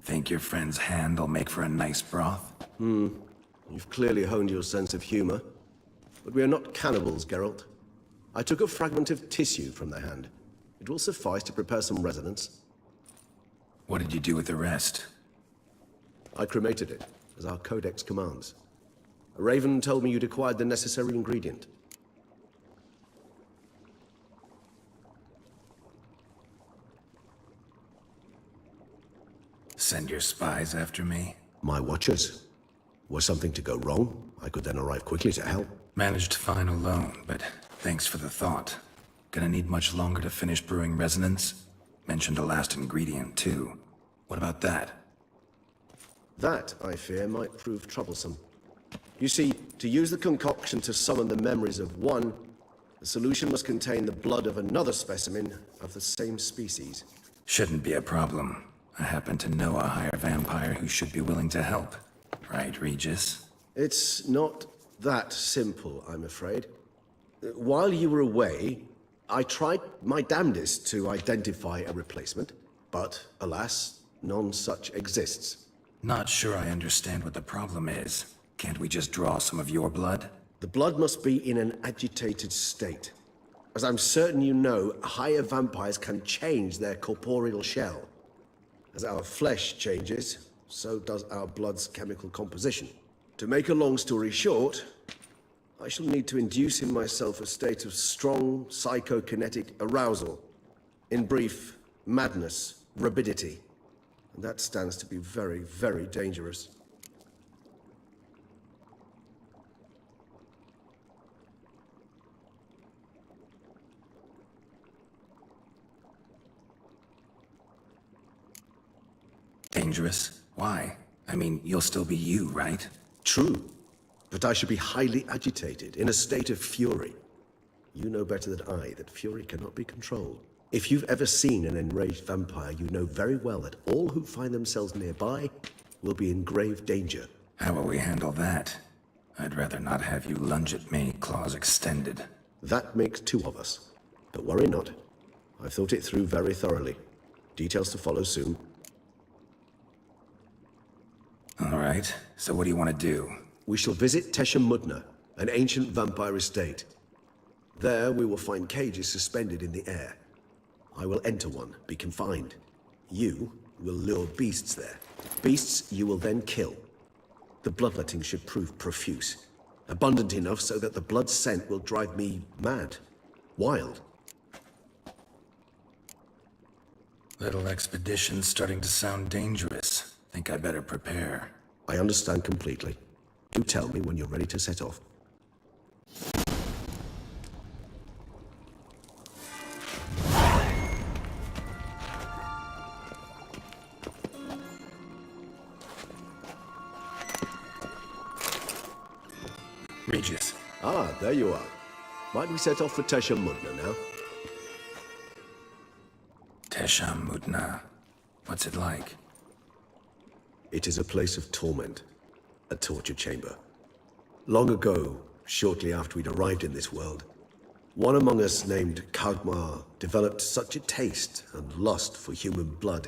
Think your friend's hand will make for a nice broth? You've clearly honed your sense of humor. But we are not cannibals, Geralt. I took a fragment of tissue from the hand. It will suffice to prepare some resonance. What did you do with the rest? I cremated it, as our codex commands. A raven told me you'd acquired the necessary ingredient. Send your spies after me? My watchers. Were something to go wrong, I could then arrive quickly to help. Managed fine alone, but thanks for the thought. Gonna need much longer to finish brewing resonance? Mentioned a last ingredient, too. What about that? That, I fear, might prove troublesome. You see, to use the concoction to summon the memories of one, the solution must contain the blood of another specimen of the same species. Shouldn't be a problem. I happen to know a higher vampire who should be willing to help. Right, Regis? It's not that simple, I'm afraid. While you were away, I tried my damnedest to identify a replacement, but alas, none such exists. Not sure I understand what the problem is. Can't we just draw some of your blood? The blood must be in an agitated state. As I'm certain you know, higher vampires can change their corporeal shell. As our flesh changes, so does our blood's chemical composition. To make a long story short, I shall need to induce in myself a state of strong psychokinetic arousal. In brief, madness, rabidity. And that stands to be very, very dangerous. Dangerous? Why? I mean, you'll still be you, right? True, but I should be highly agitated, in a state of fury. You know better than I that fury cannot be controlled. If you've ever seen an enraged vampire, you know very well that all who find themselves nearby will be in grave danger. How will we handle that? I'd rather not have you lunge at me, claws extended. That makes two of us. But worry not. I've thought it through very thoroughly. Details to follow soon. All right, so what do you want to do? We shall visit Tesha Mudna, an ancient vampire estate. There we will find cages suspended in the air. I will enter one, be confined. You will lure beasts there. Beasts you will then kill. The bloodletting should prove profuse. Abundant enough so that the blood scent will drive me mad. Wild. Little expedition's starting to sound dangerous. Think I better prepare. I understand completely. Do tell me when you're ready to set off. Regis. Ah, there you are. Might we set off for Tesha Mudna now? Tesha Mudna. What's it like? It is a place of torment, a torture chamber. Long ago, shortly after we'd arrived in this world, one among us named Kagmar developed such a taste and lust for human blood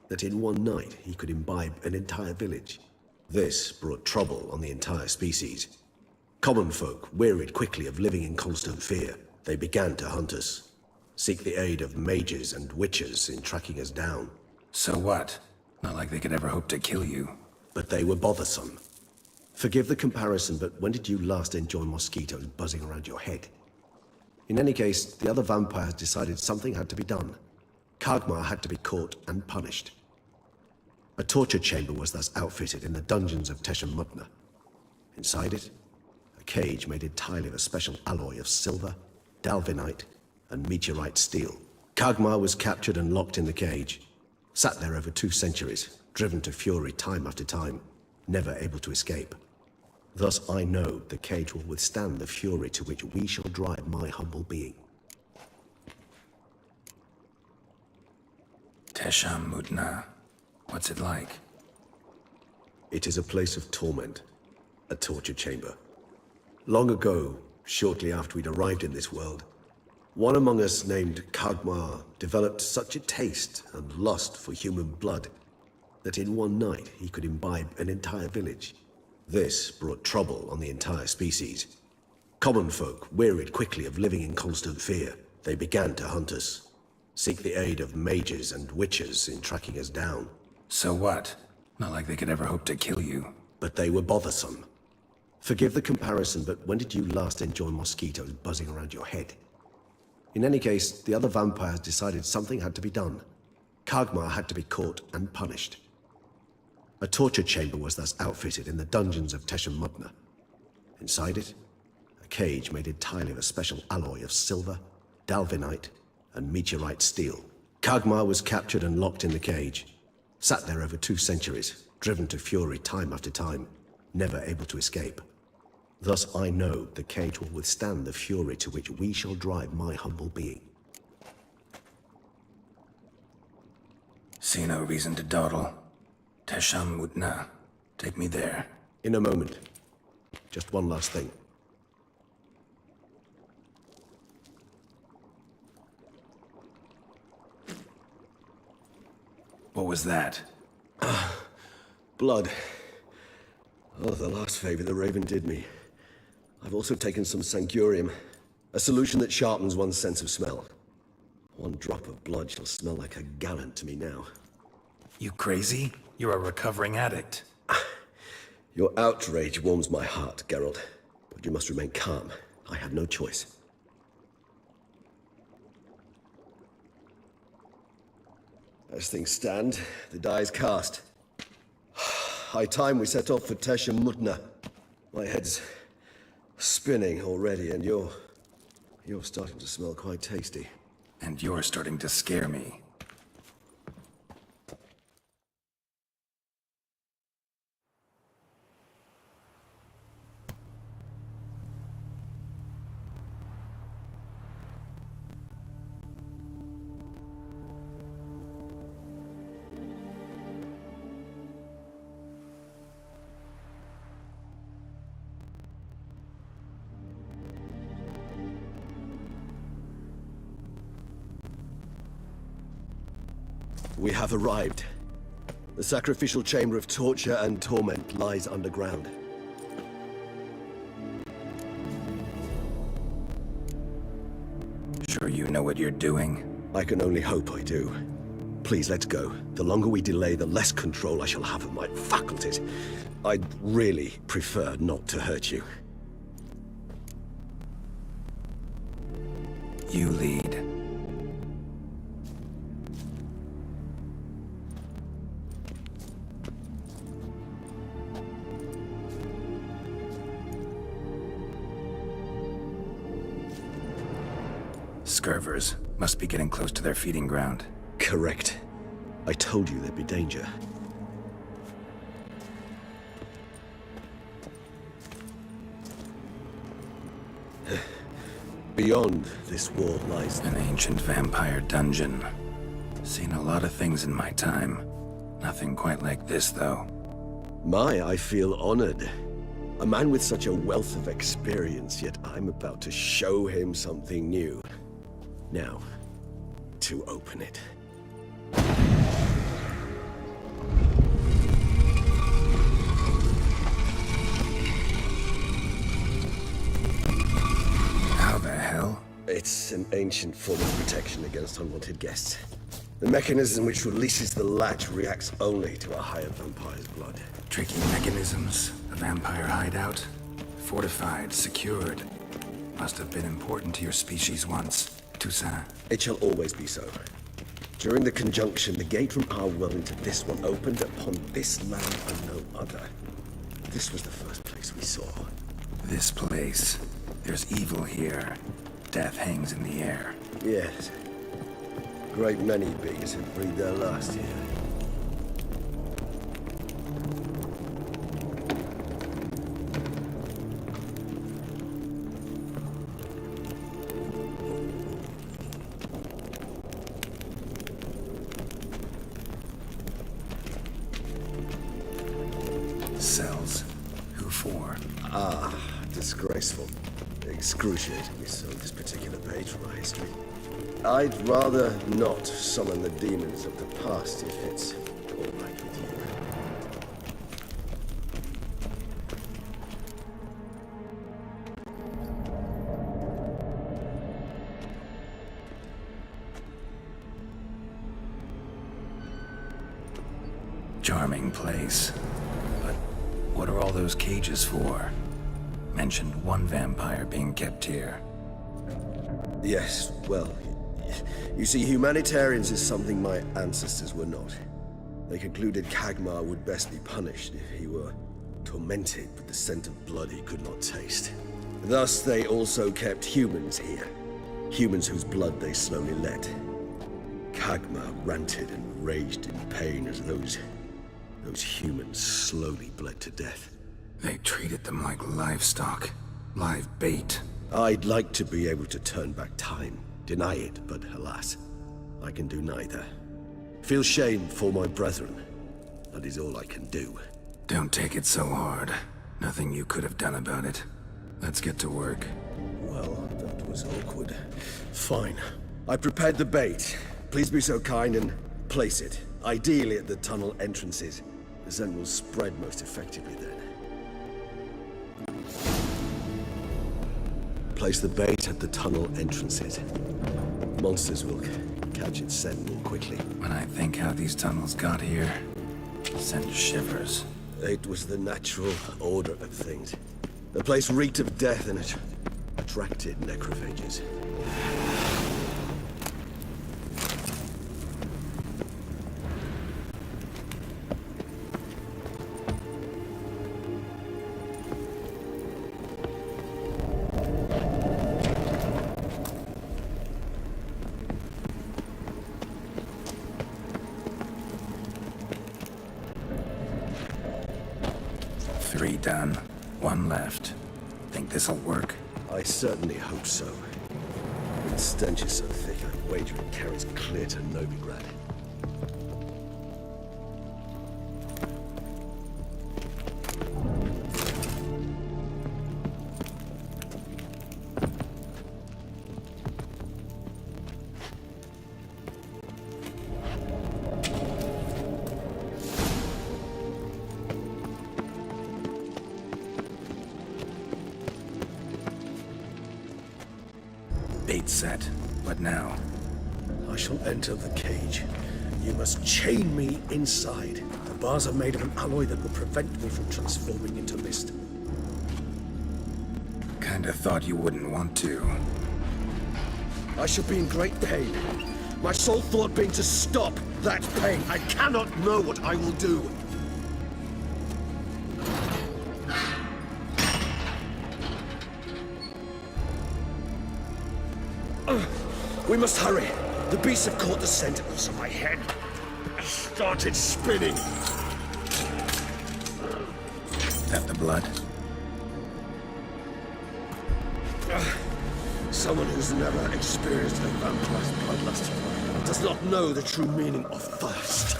that in one night he could imbibe an entire village. This brought trouble on the entire species. Common folk wearied quickly of living in constant fear. They began to hunt us, seek the aid of mages and witches in tracking us down. So what? Not like they could ever hope to kill you. But they were bothersome. Forgive the comparison, but when did you last enjoy mosquitoes buzzing around your head? In any case, the other vampires decided something had to be done. Kagmar had to be caught and punished. A torture chamber was thus outfitted in the dungeons of Tesha Mudna. Inside it, a cage made entirely of a special alloy of silver, dalvinite, and meteorite steel. Kagmar was captured and locked in the cage. Sat there over 2 centuries, driven to fury time after time, never able to escape. Thus I know the cage will withstand the fury to which we shall drive my humble being. Tesha Mudna. What's it like? It is a place of torment, a torture chamber. Long ago, shortly after we'd arrived in this world, one among us named Kagmar developed such a taste and lust for human blood that in one night he could imbibe an entire village. This brought trouble on the entire species. Common folk wearied quickly of living in constant fear. They began to hunt us, seek the aid of mages and witches in tracking us down. So what? Not like they could ever hope to kill you. But they were bothersome. Forgive the comparison, but when did you last enjoy mosquitoes buzzing around your head? In any case, the other vampires decided something had to be done. Kagmar had to be caught and punished. A torture chamber was thus outfitted in the dungeons of Teshamudna. Inside it, a cage made entirely of a special alloy of silver, dalvinite, and meteorite steel. Kagmar was captured and locked in the cage. Sat there over 2 centuries, driven to fury time after time, never able to escape. Thus I know the cage will withstand the fury to which we shall drive my humble being. See no reason to dawdle. Teshamudna. Take me there. In a moment. Just one last thing. What was that? Blood. Oh, the last favor the Raven did me. I've also taken some Sancurium, a solution that sharpens one's sense of smell. 1 drop of blood shall smell like a gallon to me now. You crazy? You're a recovering addict. Your outrage warms my heart, Geralt. But you must remain calm. I have no choice. As things stand, the die is cast. High time we set off for Teshamudna. My head's spinning already, and you're starting to smell quite tasty. And you're starting to scare me. We have arrived. The sacrificial chamber of torture and torment lies underground. Sure you know what you're doing? I can only hope I do. Please, let's go. The longer we delay, the less control I shall have of my faculties. I'd really prefer not to hurt you. You lead. Scurvers must be getting close to their feeding ground. Correct. I told you there'd be danger. Beyond this wall lies An ancient vampire dungeon. Seen a lot of things in my time. Nothing quite like this, though. I feel honored. A man with such a wealth of experience, yet I'm about to show him something new. Now, to open it. How the hell? It's an ancient form of protection against unwanted guests. The mechanism which releases the latch reacts only to a higher vampire's blood. Tricky mechanisms. A vampire hideout. Fortified, secured. Must have been important to your species once. Toussaint. It shall always be so. During the conjunction, the gate from our world into this one opened upon this land and no other. This was the first place we saw. This place. There's evil here. Death hangs in the air. Yes. Great many bees have breathed their last here. Cells. Who for? Disgraceful. Excruciatingly so, this particular page from our history. I'd rather not summon the demons of the past if it's all right with you. Charming place. But what are all those cages for? Mentioned one vampire being kept here. Yes, well, you see, humanitarians is something my ancestors were not. They concluded Kagmar would best be punished if he were tormented with the scent of blood he could not taste. Thus, they also kept humans here. Humans whose blood they slowly let. Kagmar ranted and raged in pain as those humans slowly bled to death. They treated them like livestock. Live bait. I'd like to be able to turn back time, deny it, but alas, I can do neither. Feel shame for my brethren. That is all I can do. Don't take it so hard. Nothing you could have done about it. Let's get to work. Well, that was awkward. Fine. I prepared the bait. Please be so kind and place it. Ideally at the tunnel entrances. The scent will spread most effectively then. Place the bait at the tunnel entrances. Monsters will catch its scent more quickly. When I think how these tunnels got here, it sends shivers. It was the natural order of things. The place reeked of death and it attracted necrophages. Three done. One left. Think this'll work? I certainly hope so. The stench is so thick, I wager it carries clear to Novigrad. Bait set. What now? I shall enter the cage. You must chain me inside. The bars are made of an alloy that will prevent me from transforming into mist. Kinda thought you wouldn't want to. I shall be in great pain. My sole thought being to stop that pain. I cannot know what I will do. We must hurry. The beasts have caught the scent of my head. I started spinning. That the blood? Someone who's never experienced a vampire's bloodlust does not know the true meaning of thirst.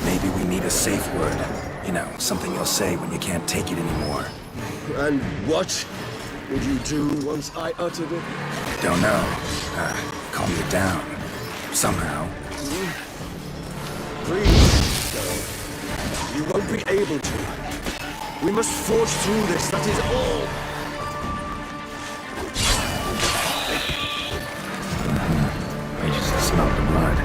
Maybe we need a safe word. You know, something you'll say when you can't take it anymore. And what would you do once I uttered it? Don't know. Calm you down. Somehow. Please, no. You won't be able to. We must forge through this, that is all. I just smelled the blood.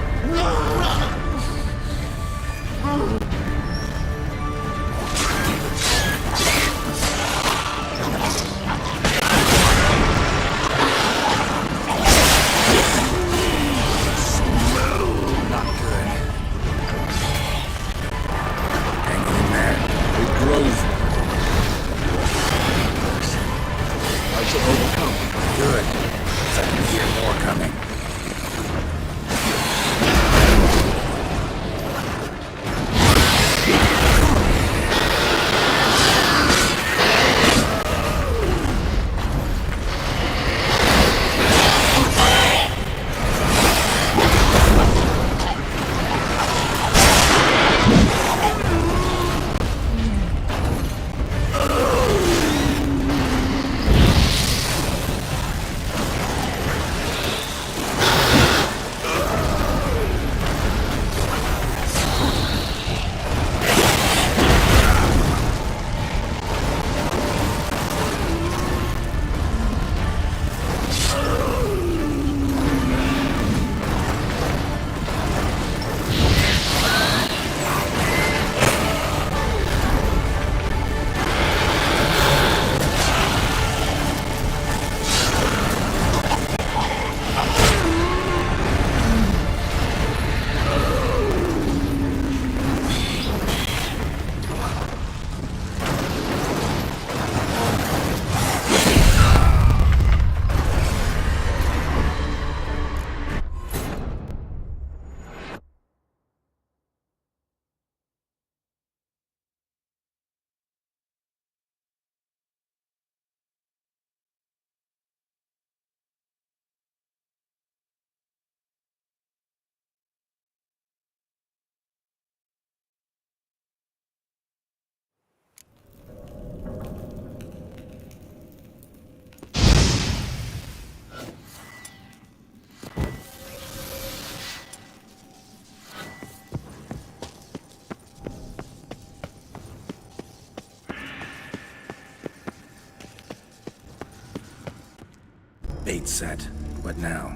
Bait set. What now?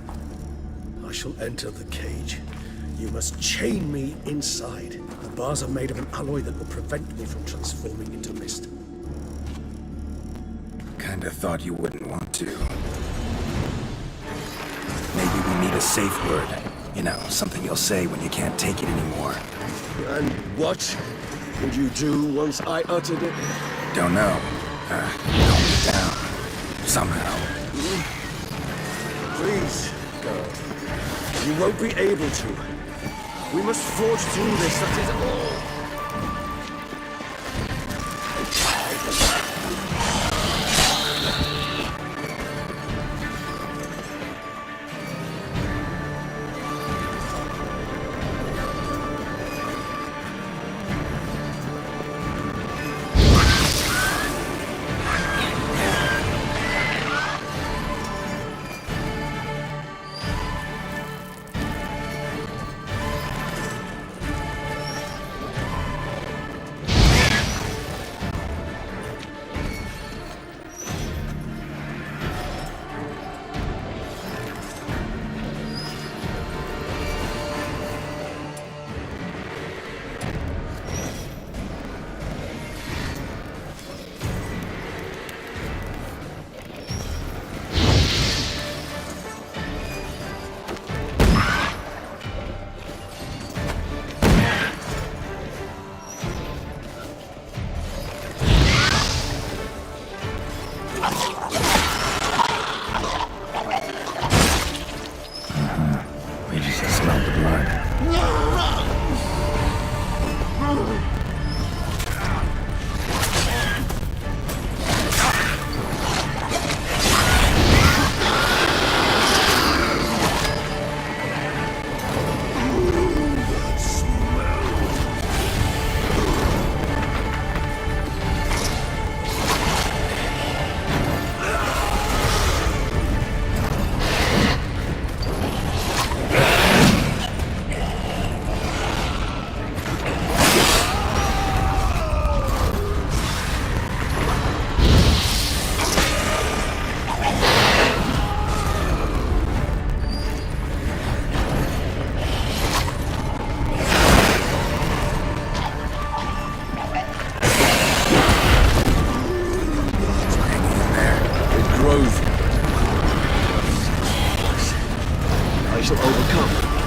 I shall enter the cage. You must chain me inside. The bars are made of an alloy that will prevent me from transforming into mist. Kinda thought you wouldn't want to. Maybe we need a safe word. You know, something you'll say when you can't take it anymore. And what would you do once I uttered it? Don't know. Calm me down. Somehow. Please, girl. You won't be able to. We must forge through this, that is all.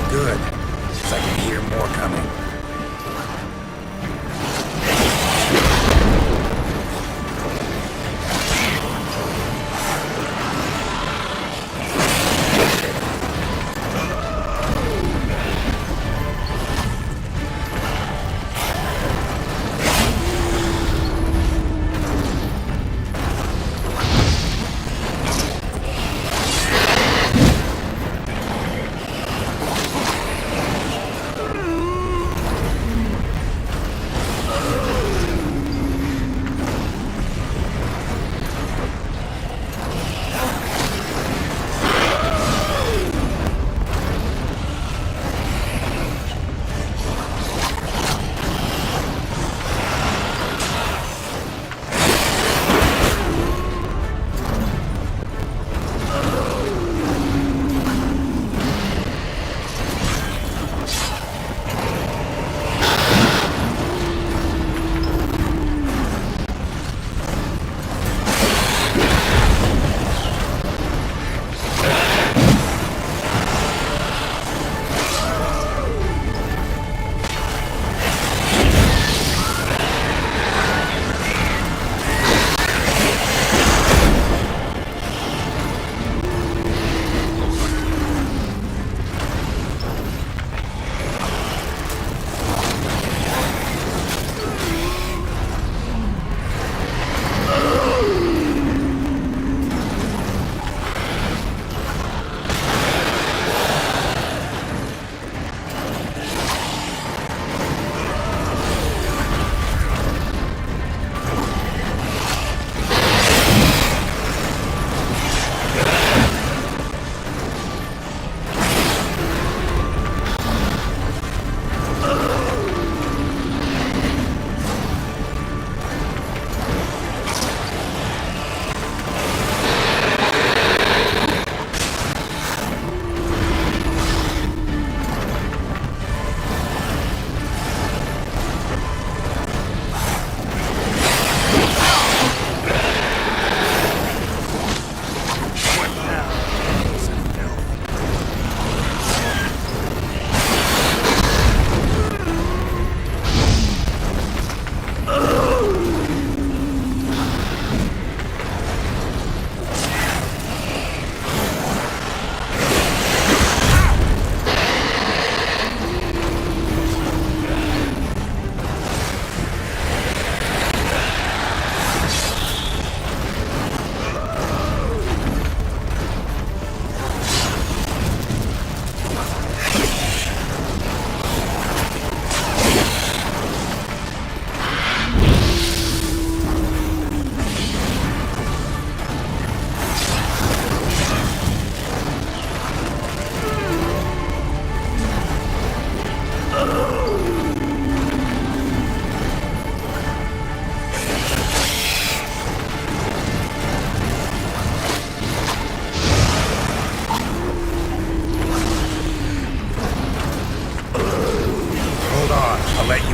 Good. 'Cause I can hear more coming.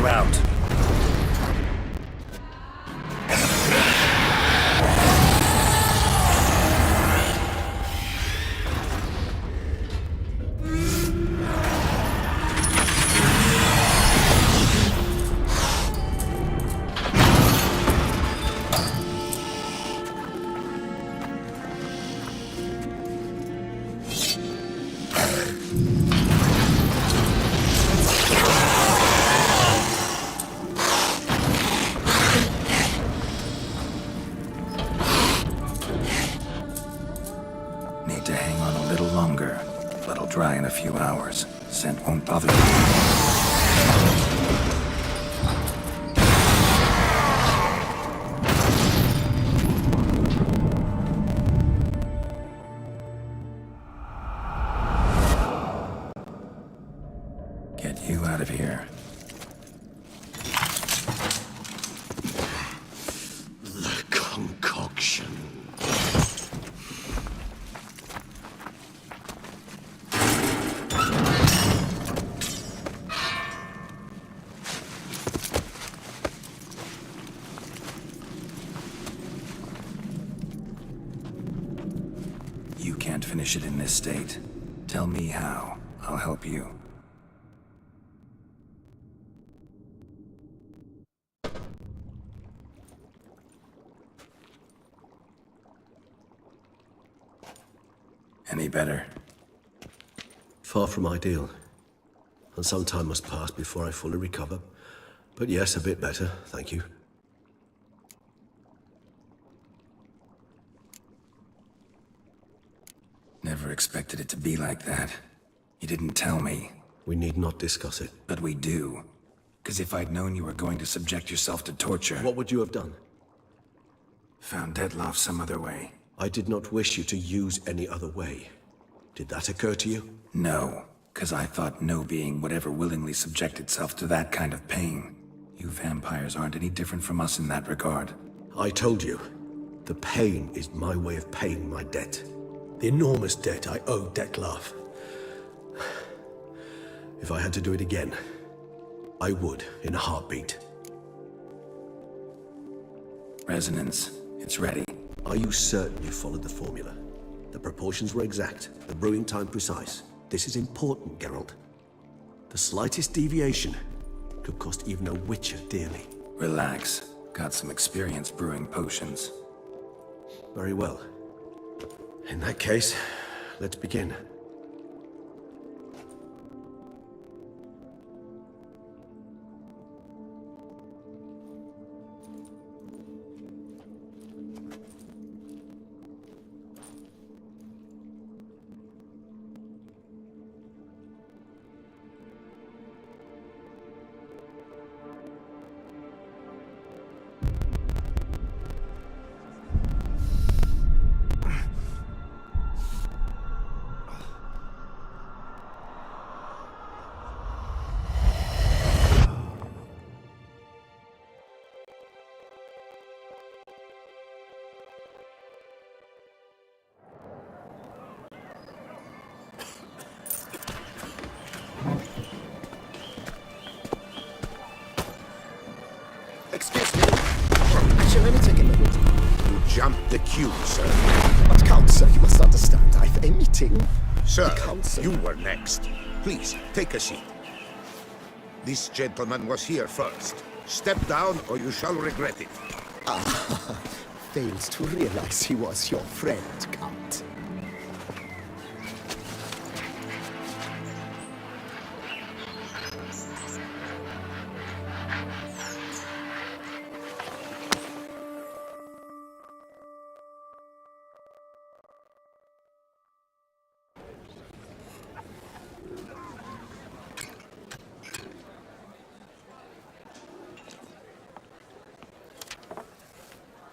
you out. Need to hang on a little longer. Blood'll dry in a few hours. Scent won't bother you. Get you out of here. The concoction. You can't finish it in this state. Tell me how. I'll help you. Any better? Far from ideal. And some time must pass before I fully recover. But yes, a bit better, thank you. Never expected it to be like that. You didn't tell me. We need not discuss it. But we do. Because if I'd known you were going to subject yourself to torture... What would you have done? Found Deadloff some other way. I did not wish you to use any other way. Did that occur to you? No, because I thought no being would ever willingly subject itself to that kind of pain. You vampires aren't any different from us in that regard. I told you, the pain is my way of paying my debt. The enormous debt I owe Detlef. If I had to do it again, I would in a heartbeat. Resonance, it's ready. Are you certain you followed the formula? The proportions were exact, the brewing time precise. This is important, Geralt. The slightest deviation could cost even a witcher dearly. Relax. Got some experience brewing potions. Very well. In that case, let's begin. Excuse me. Actually, let me take a minute. You jumped the queue, sir. But Count, sir, you must understand. I've a meeting. Sir, The council. you were next. Please, take a seat. This gentleman was here first. Step down or you shall regret it. Fails to realize he was your friend, Count.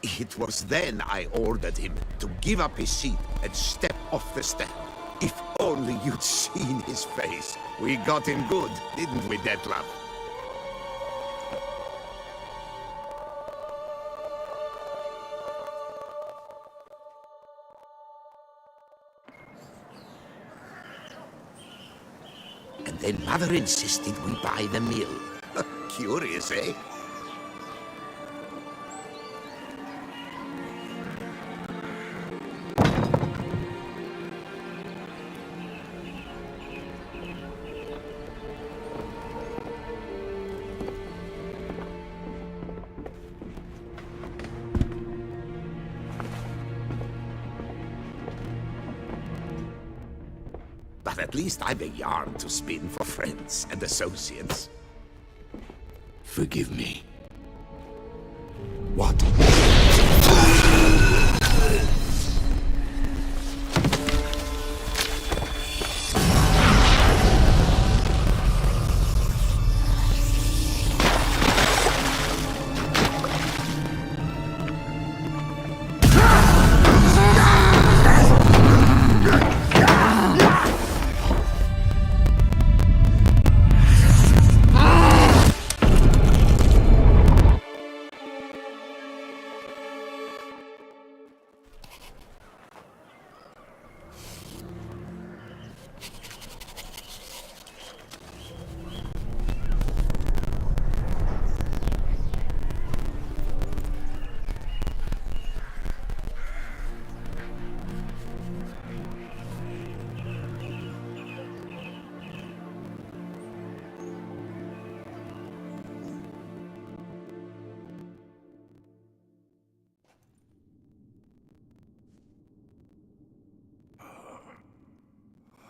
It was then I ordered him to give up his seat and step off the step. If only you'd seen his face. We got him good, didn't we, Detlef? And then Mother insisted we buy the mill. Curious, eh? But at least I've a yarn to spin for friends and associates. Forgive me. What?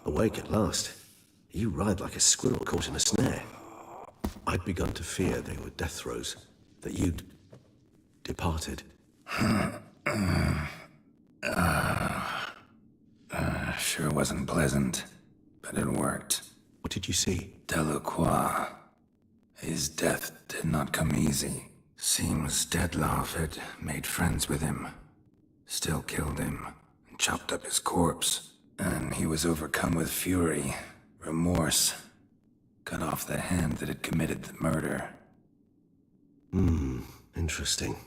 Awake at last. You ride like a squirrel caught in a snare. I'd begun to fear they were death throes, that you'd departed. Sure wasn't pleasant, but it worked. What did you see? Delacroix. His death did not come easy. Seems Detlaff had made friends with him. Still killed him, and chopped up his corpse. And he was overcome with fury, remorse. Cut off the hand that had committed the murder. Interesting.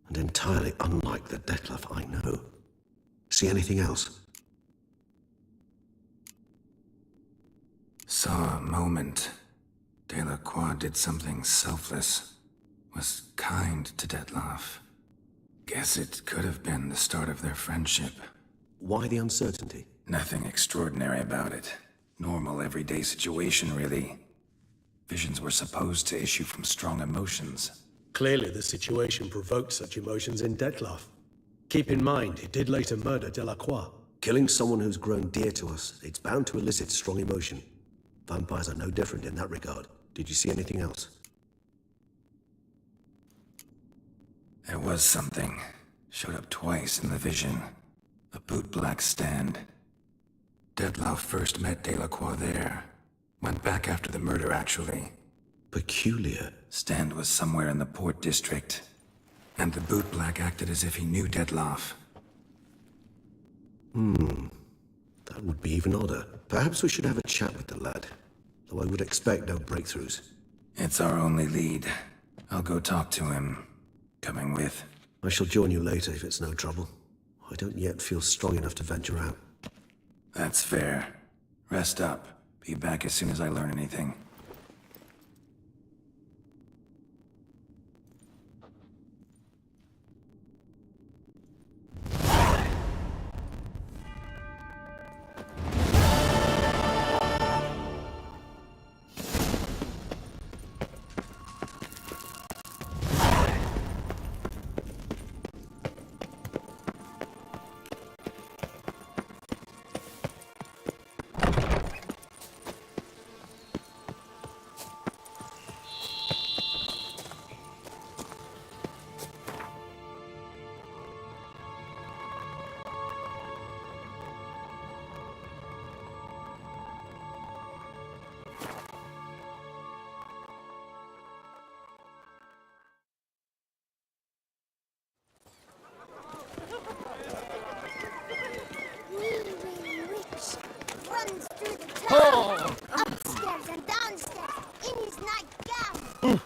And entirely unlike the Detlaff I know. See anything else? Saw a moment. Delacroix did something selfless. Was kind to Detlaff. Guess it could have been the start of their friendship. Why the uncertainty? Nothing extraordinary about it. Normal, everyday situation, really. Visions were supposed to issue from strong emotions. Clearly, the situation provoked such emotions in Detlaff. Keep in mind, he did later murder Delacroix. Killing someone who's grown dear to us, it's bound to elicit strong emotion. Vampires are no different in that regard. Did you see anything else? There was something. Showed up twice in the vision. A bootblack stand. Detlaff first met Delacroix there. Went back after the murder, actually. Peculiar. Stand was somewhere in the port district. And the bootblack acted as if he knew Detlaff. That would be even odder. Perhaps we should have a chat with the lad. Though I would expect no breakthroughs. It's our only lead. I'll go talk to him. Coming with. I shall join you later if it's no trouble. I don't yet feel strong enough to venture out. That's fair. Rest up. Be back as soon as I learn anything. Runs through the town, upstairs and downstairs, in his nightgown.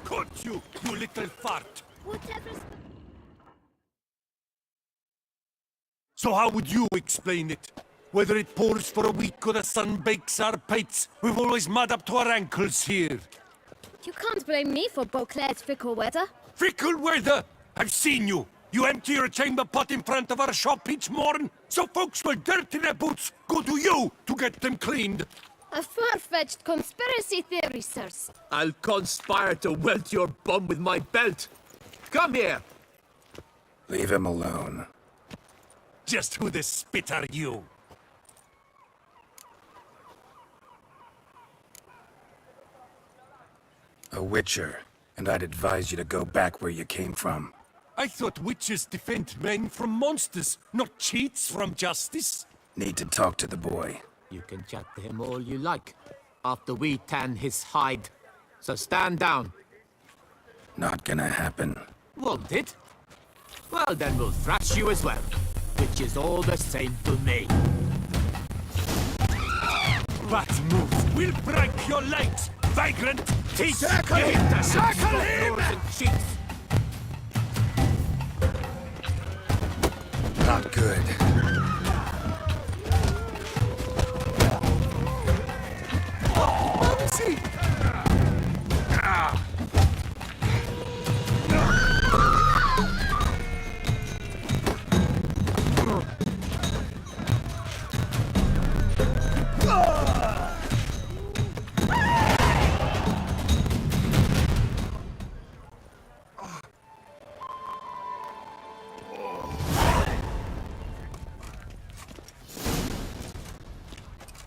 Caught you, you little fart! Whatever's... So how would you explain it? Whether it pours for a week or the sun bakes our pates, we've always mud up to our ankles here. You can't blame me for Beauclair's fickle weather. Fickle weather! I've seen you! You empty your chamber pot in front of our shop each morn, so folks will dirty their boots go to you to get them cleaned. A far-fetched conspiracy theory, sirs. I'll conspire to welt your bum with my belt. Come here! Leave him alone. Just who the spit are you? A witcher, and I'd advise you to go back where you came from. I thought witches defend men from monsters, not cheats from justice. Need to talk to the boy. You can chat to him all you like, after we tan his hide. So stand down. Not gonna happen. Won't it? Well, then we'll thrash you as well, which is all the same to me. That move will break your legs, vagrant! Teeth! Tackle him! Tackle him! Not good.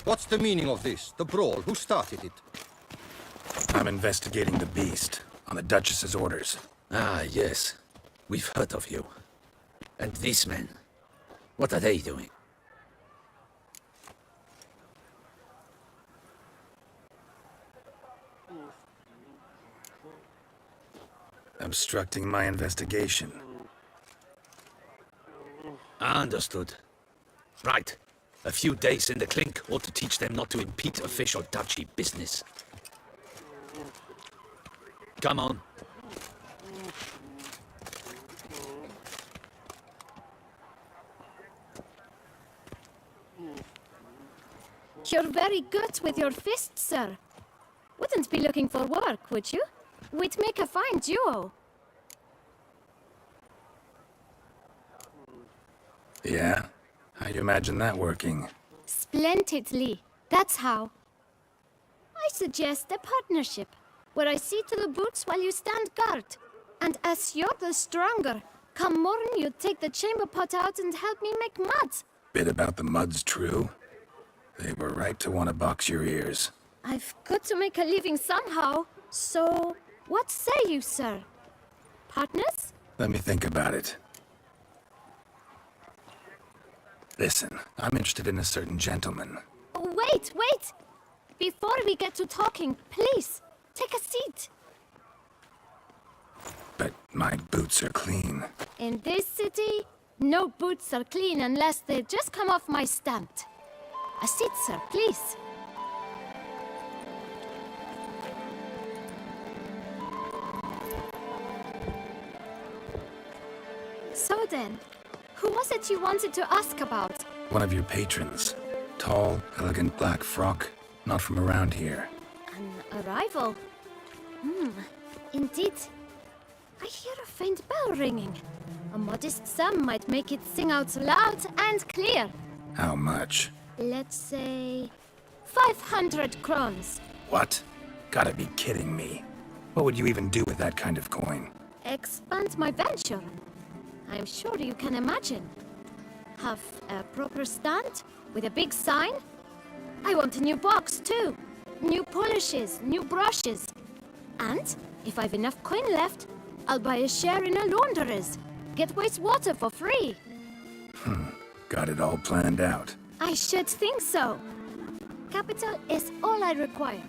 What's the meaning of this? The brawl? Who started it? I'm investigating the beast, on the Duchess's orders. Ah, yes. We've heard of you. And these men, what are they doing? Obstructing my investigation. Understood. Right. A few days in the clink ought to teach them not to impede official duchy business. Come on. You're very good with your fists, sir. Wouldn't be looking for work, would you? We'd make a fine duo. Yeah? How you imagine that working? Splendidly. That's how. I suggest a partnership, where I see to the boots while you stand guard. And as you're the stronger, come morn you take the chamber pot out and help me make mud. Bit about the mud's true. They were right to want to box your ears. I've got to make a living somehow, so what say you, sir? Partners? Let me think about it. Listen, I'm interested in a certain gentleman. Oh, wait! Before we get to talking, please, take a seat. But my boots are clean. In this city, no boots are clean unless they just come off my stamp. A seat, sir, please. So then, who was it you wanted to ask about? One of your patrons. Tall, elegant black frock. Not from around here. An arrival? Indeed. I hear a faint bell ringing. A modest sum might make it sing out loud and clear. How much? Let's say 500 crowns. What? Gotta be kidding me. What would you even do with that kind of coin? Expand my venture. I'm sure you can imagine. Have a proper stand with a big sign. I want a new box too. New polishes, new brushes. And if I've enough coin left, I'll buy a share in a launderer's. Get wastewater for free. Got it all planned out. I should think so. Capital is all I require.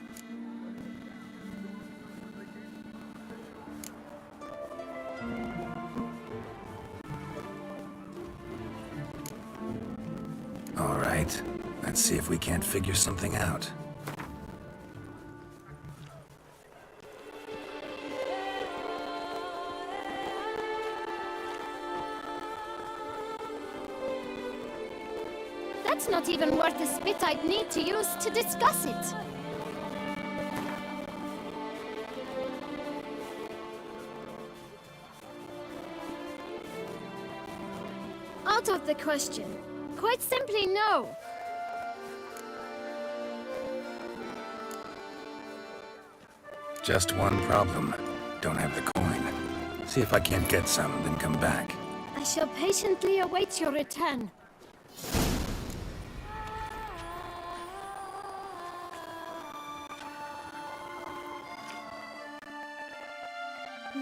All right. Let's see if we can't figure something out. That's not even worth the spit I'd need to use to discuss it. Out of the question. Quite simply, no. Just one problem. Don't have the coin. See if I can't get some, then come back. I shall patiently await your return.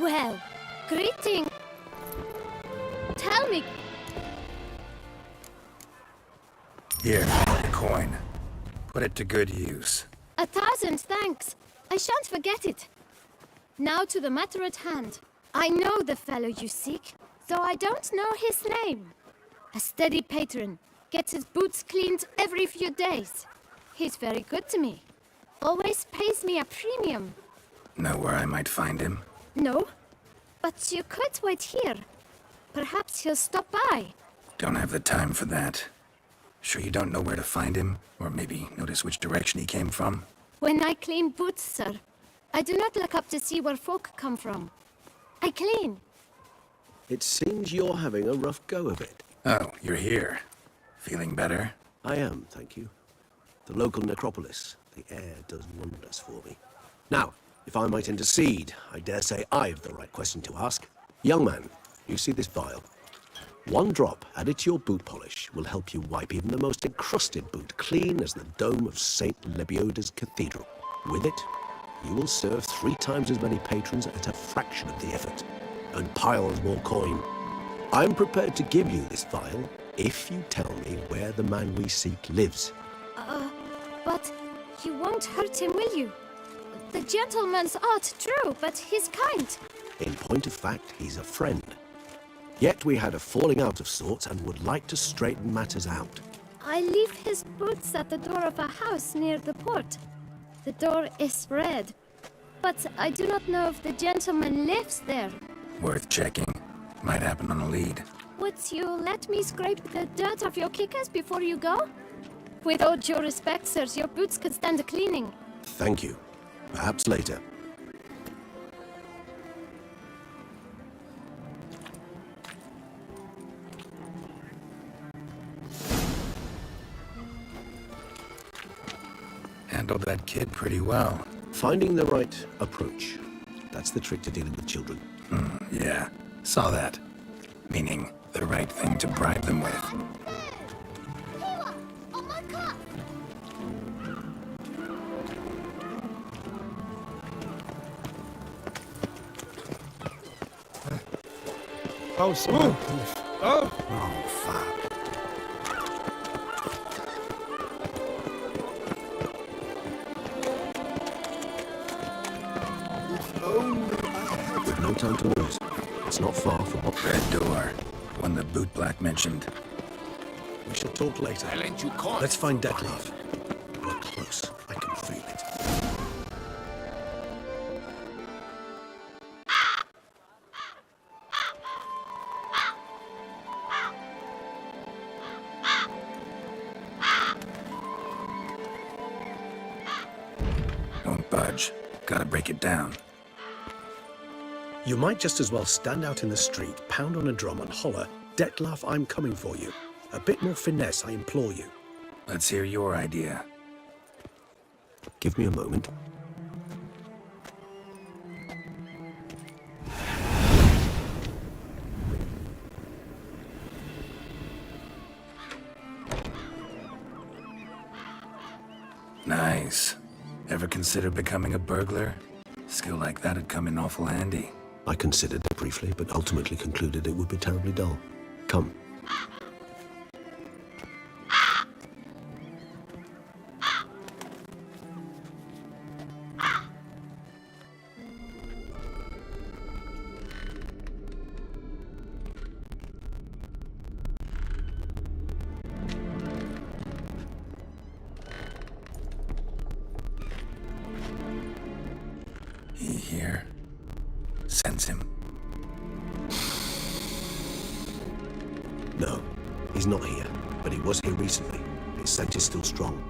Well, greeting. Tell me. Here, the coin. Put it to good use. 1,000 thanks. I shan't forget it. Now to the matter at hand. I know the fellow you seek, though I don't know his name. A steady patron, gets his boots cleaned every few days. He's very good to me. Always pays me a premium. Know where I might find him? No, but you could wait here. Perhaps he'll stop by. Don't have the time for that. Sure you don't know where to find him? Or maybe notice which direction he came from? When I clean boots, sir, I do not look up to see where folk come from. I clean. It seems you're having a rough go of it. Oh, you're here. Feeling better? I am, thank you. The local necropolis. The air does wonders for me. Now, if I might intercede, I dare say I've the right question to ask. Young man, you see this vial? One drop added to your boot polish will help you wipe even the most encrusted boot clean as the dome of St. Lebioda's Cathedral. With it, you will serve 3 times as many patrons at a fraction of the effort, and piles more coin. I'm prepared to give you this vial if you tell me where the man we seek lives. But you won't hurt him, will you? The gentleman's art, true, but he's kind. In point of fact, he's a friend. Yet we had a falling out of sorts and would like to straighten matters out. I leave his boots at the door of a house near the port. The door is red, but I do not know if the gentleman lives there. Worth checking. Might happen on a lead. Would you let me scrape the dirt off your kickers before you go? With all due respect, sirs, your boots could stand a cleaning. Thank you. Perhaps later. Handled that kid pretty well. Finding the right approach. That's the trick to dealing with children. Yeah, saw that. Meaning, the right thing to bribe them with. Kiwa, on my cup. Oh, sorry. Oh! Oh, fuck. With no time to lose. It's not far from what... Red door. One the boot black mentioned. We shall talk later. I lent you coins. Let's find Detlef. We're close. I can feel it. Won't budge. Gotta break it down. You might just as well stand out in the street, pound on a drum and holler, "Detlef, I'm coming for you." A bit more finesse, I implore you. Let's hear your idea. Give me a moment. Nice. Ever consider becoming a burglar? Skill like that'd come in awful handy. I considered it briefly, but ultimately concluded it would be terribly dull. Come. He here? Sense him. No, he's not here, but he was here recently. Its scent is still strong.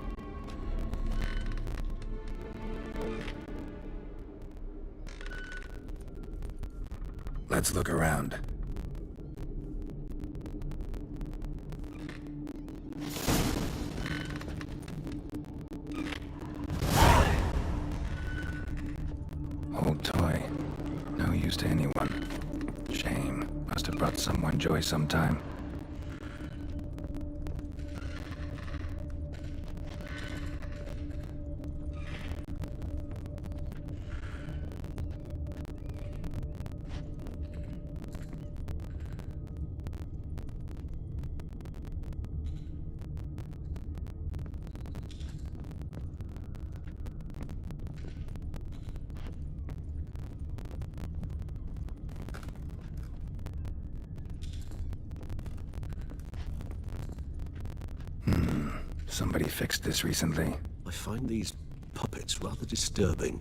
Let's look around. Old toy. No use to anyone. Shame. Must have brought someone joy sometime. Somebody fixed this recently. I find these puppets rather disturbing.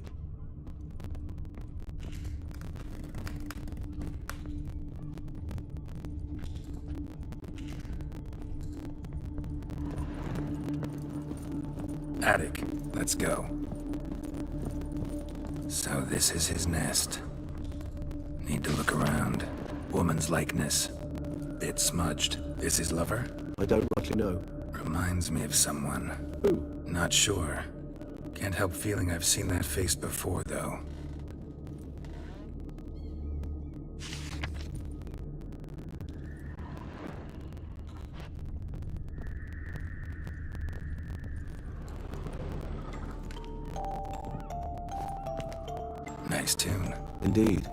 Attic. Let's go. So this is his nest. Need to look around. Woman's likeness. Bit smudged. This his lover? I don't rightly know. Reminds me of someone. Who? Not sure. Can't help feeling I've seen that face before, though. Nice tune. Indeed.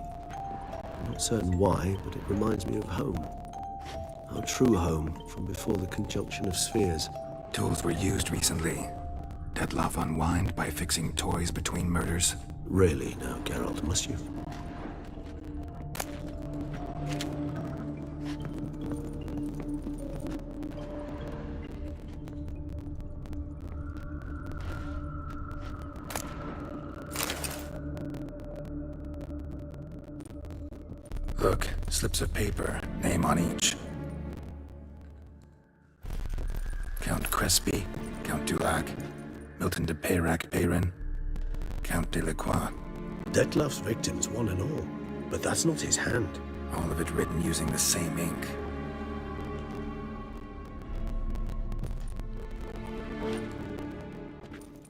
I'm not certain why, but it reminds me of home. Our true home from before the conjunction of spheres. Tools were used recently. Detloff unwind by fixing toys between murders. Really now, Geralt, must you? Look, slips of paper, name on each. Count Crespi, Count Dulac, Milton de Peyrac-Peyrin, Count Delacroix. Detloff's victims, one and all. But that's not his hand. All of it written using the same ink.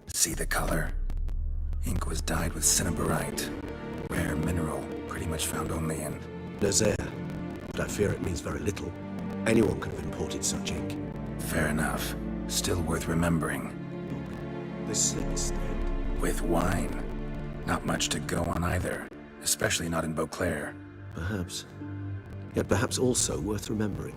See the color? Ink was dyed with cinnabarite. Rare mineral, pretty much found only in Nazaire. But I fear it means very little. Anyone could have imported such ink. Fair enough. Still worth remembering. This slip is stained. With wine. Not much to go on either. Especially not in Beauclair. Perhaps. Yet perhaps also worth remembering.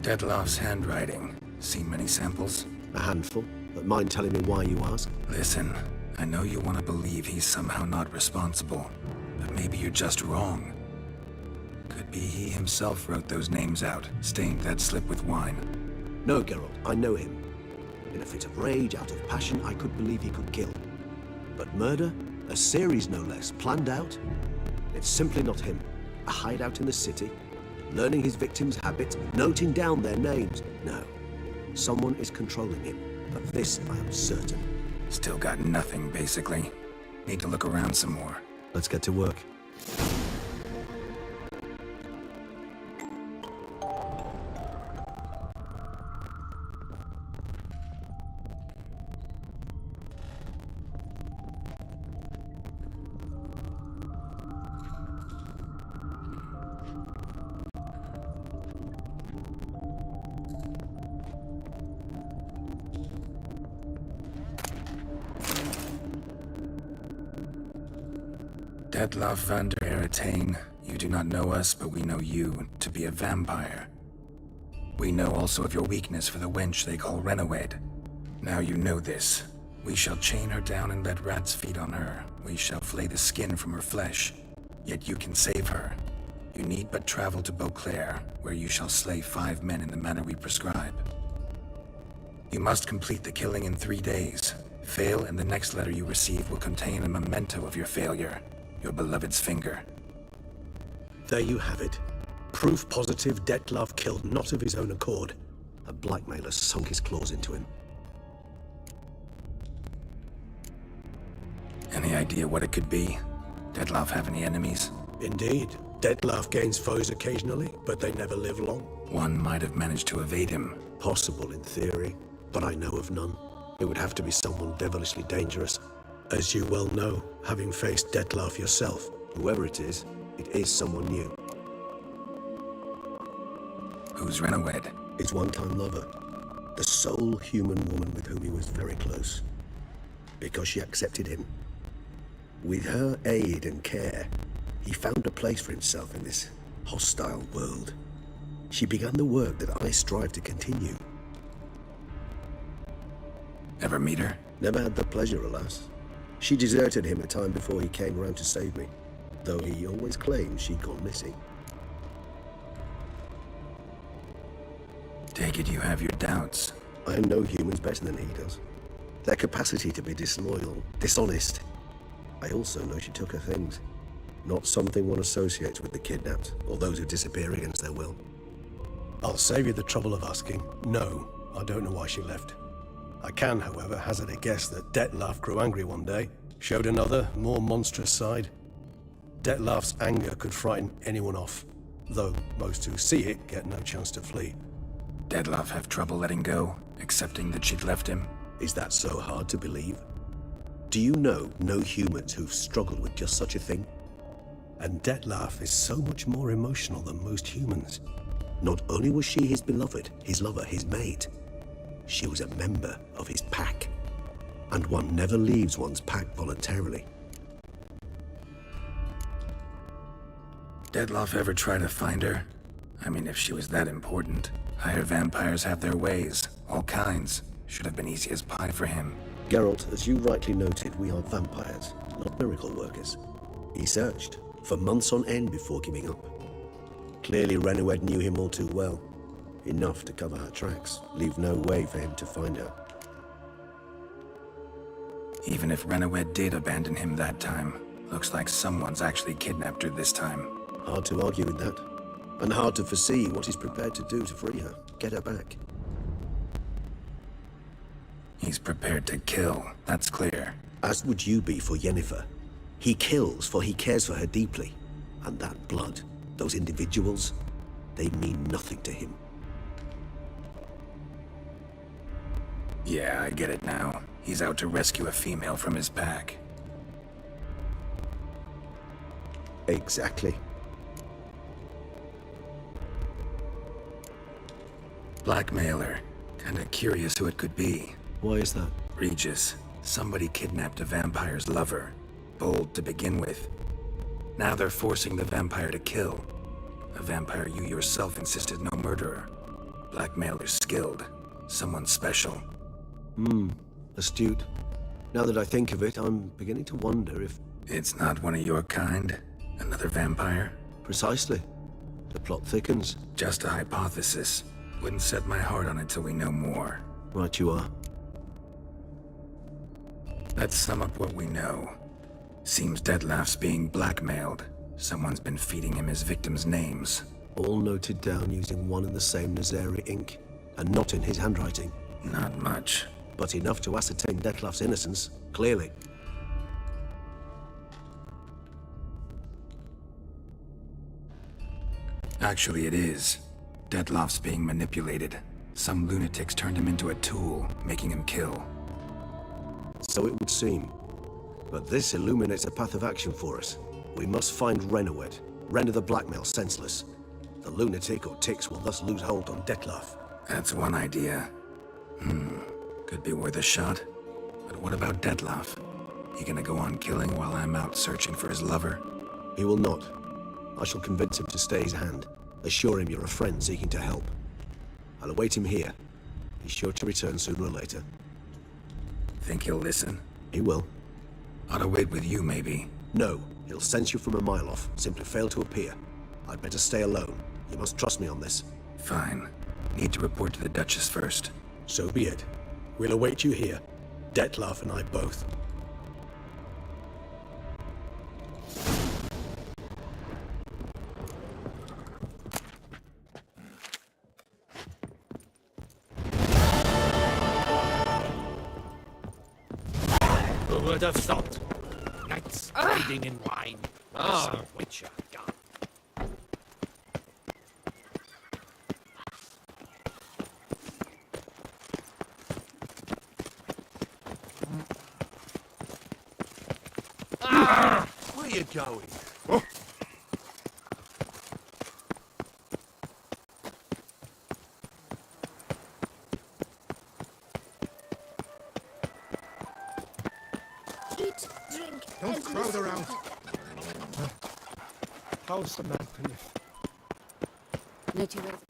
Detloff's handwriting. Seen many samples? A handful. But mind telling me why you ask? Listen, I know you want to believe he's somehow not responsible. But maybe you're just wrong. Could be he himself wrote those names out, stained that slip with wine. No, Geralt, I know him. In a fit of rage, out of passion, I could believe he could kill. But murder? A series no less, planned out? It's simply not him. A hideout in the city, learning his victims' habits, noting down their names. No. Someone is controlling him. Of this, I am certain. Still got nothing, basically. Need to look around some more. Let's get to work. Detloff van der Eretain, you do not know us, but we know you to be a vampire. We know also of your weakness for the wench they call Renawed. Now you know this. We shall chain her down and let rats feed on her. We shall flay the skin from her flesh. Yet you can save her. You need but travel to Beauclair, where you shall slay 5 men in the manner we prescribe. You must complete the killing in 3 days. Fail, and the next letter you receive will contain a memento of your failure. Your beloved's finger. There you have it. Proof positive Detlef killed not of his own accord. A blackmailer sunk his claws into him. Any idea what it could be? Detlef have any enemies? Indeed. Detlef gains foes occasionally, but they never live long. One might have managed to evade him. Possible in theory, but I know of none. It would have to be someone devilishly dangerous. As you well know, having faced Detlef yourself. Whoever it is someone new. Who's Renowed? His one-time lover. The sole human woman with whom he was very close. Because she accepted him. With her aid and care, he found a place for himself in this hostile world. She began the work that I strive to continue. Ever meet her? Never had the pleasure, alas. She deserted him a time before he came around to save me, though he always claimed she'd gone missing. Take it you have your doubts. I know humans better than he does. Their capacity to be disloyal, dishonest. I also know she took her things. Not something one associates with the kidnapped, or those who disappear against their will. I'll save you the trouble of asking. No, I don't know why she left. I can, however, hazard a guess that Detlef grew angry one day, showed another, more monstrous side. Detlef's anger could frighten anyone off, though most who see it get no chance to flee. Detlef have trouble letting go, accepting that she'd left him. Is that so hard to believe? Do you know no humans who've struggled with just such a thing? And Detlef is so much more emotional than most humans. Not only was she his beloved, his lover, his mate, she was a member of his pack. And one never leaves one's pack voluntarily. Detlef ever try to find her? I mean, if she was that important. Higher vampires have their ways, all kinds. Should have been easy as pie for him. Geralt, as you rightly noted, we are vampires, not miracle workers. He searched for months on end before giving up. Clearly Renowed knew him all too well. Enough to cover her tracks, leave no way for him to find her. Even if Renowed did abandon him that time, looks like someone's actually kidnapped her this time. Hard to argue with that. And hard to foresee what he's prepared to do to free her, get her back. He's prepared to kill, that's clear. As would you be for Yennefer. He kills for he cares for her deeply. And that blood, those individuals, they mean nothing to him. Yeah, I get it now. He's out to rescue a female from his pack. Exactly. Blackmailer. Kinda curious who it could be. Why is that? Regis. Somebody kidnapped a vampire's lover. Bold to begin with. Now they're forcing the vampire to kill. A vampire you yourself insisted no murderer. Blackmailer's skilled. Someone special. Astute. Now that I think of it, I'm beginning to wonder if... It's not one of your kind? Another vampire? Precisely. The plot thickens. Just a hypothesis. Wouldn't set my heart on it till we know more. Right you are. Let's sum up what we know. Seems Detlef's being blackmailed. Someone's been feeding him his victims' names. All noted down using one and the same Nazari ink, and not in his handwriting. Not much. But enough to ascertain Detlef's innocence, clearly. Actually, it is. Detlef's being manipulated. Some lunatics turned him into a tool, making him kill. So it would seem. But this illuminates a path of action for us. We must find Renowed, render the blackmail senseless. The lunatic or ticks will thus lose hold on Detlef. That's one idea. Could be worth a shot. But what about Detlef? He gonna go on killing while I'm out searching for his lover? He will not. I shall convince him to stay his hand. Assure him you're a friend seeking to help. I'll await him here. He's sure to return sooner or later. Think he'll listen? He will. Ought to wait with you, maybe. No, he'll sense you from a mile off. Simply fail to appear. I'd better stay alone. You must trust me on this. Fine. Need to report to the Duchess first. So be it. We'll await you here. Detlef and I both. Who would have thought? Knights hiding in wine. Some witcher gone. Where you going? Eat, drink, Don't and crowd listen. around. How's the man, Kenneth? Let you rest.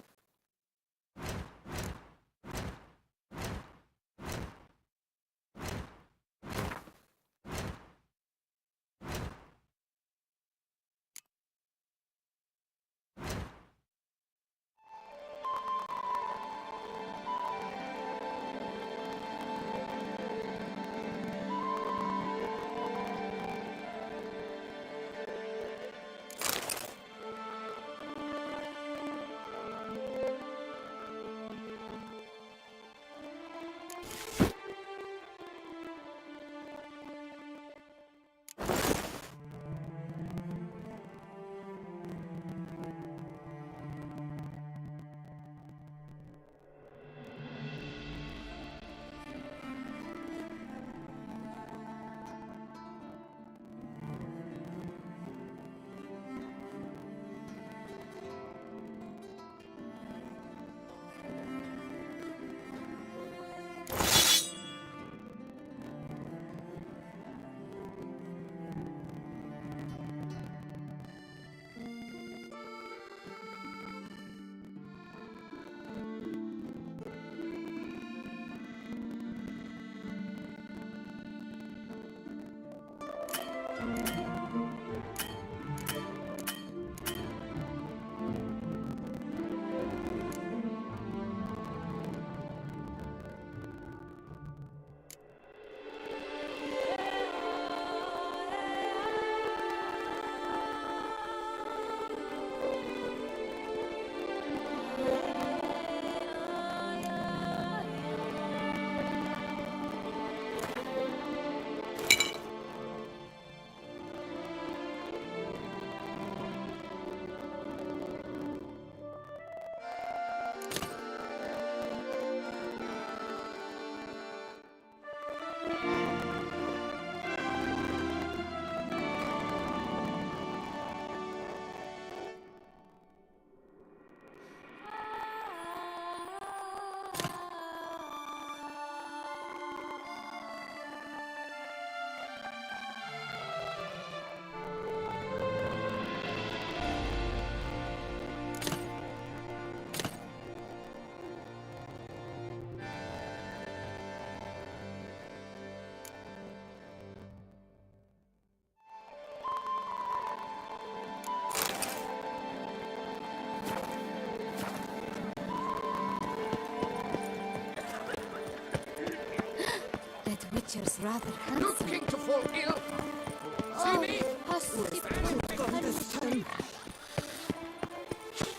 That Witcher's rather handsome. Looking to fall ill. See me? How sweet.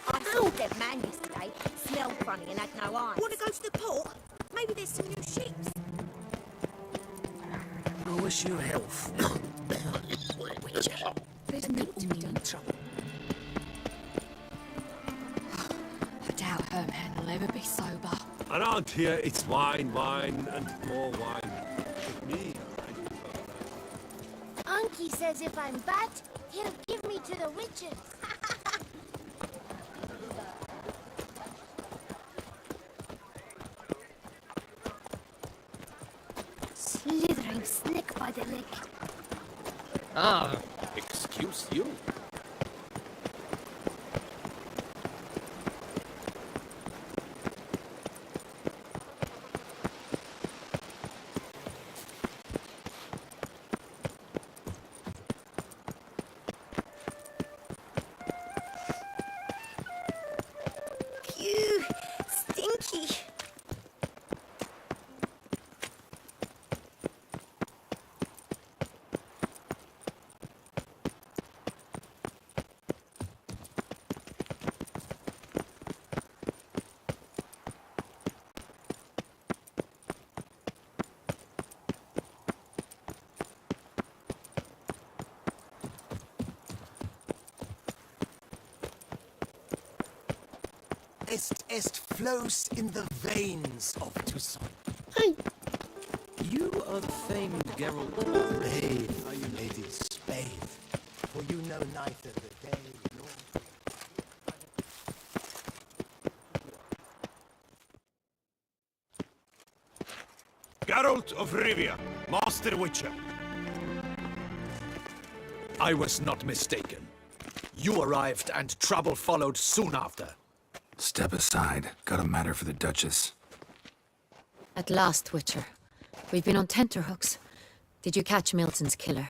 I found that man yesterday. Smelled funny and had no eyes. Want to go to the port? Maybe there's some new ships. I wish you health. Witcher. There's meant to be in trouble. I doubt her man will ever be sober. Around here, it's wine, wine, and more wine. Me, Unky says if I'm bad, he'll give me to the witches. Slithering snake by the leg. Ah, excuse you. Phew, stinky. est flows in the veins of Toussaint. You are the famed Geralt. Brave are you, Lady Spade, for you know neither the day nor... Geralt of Rivia, Master Witcher. I was not mistaken. You arrived and trouble followed soon after. Step aside. Got a matter for the Duchess. At last, Witcher. We've been on tenterhooks. Did you catch Milton's killer?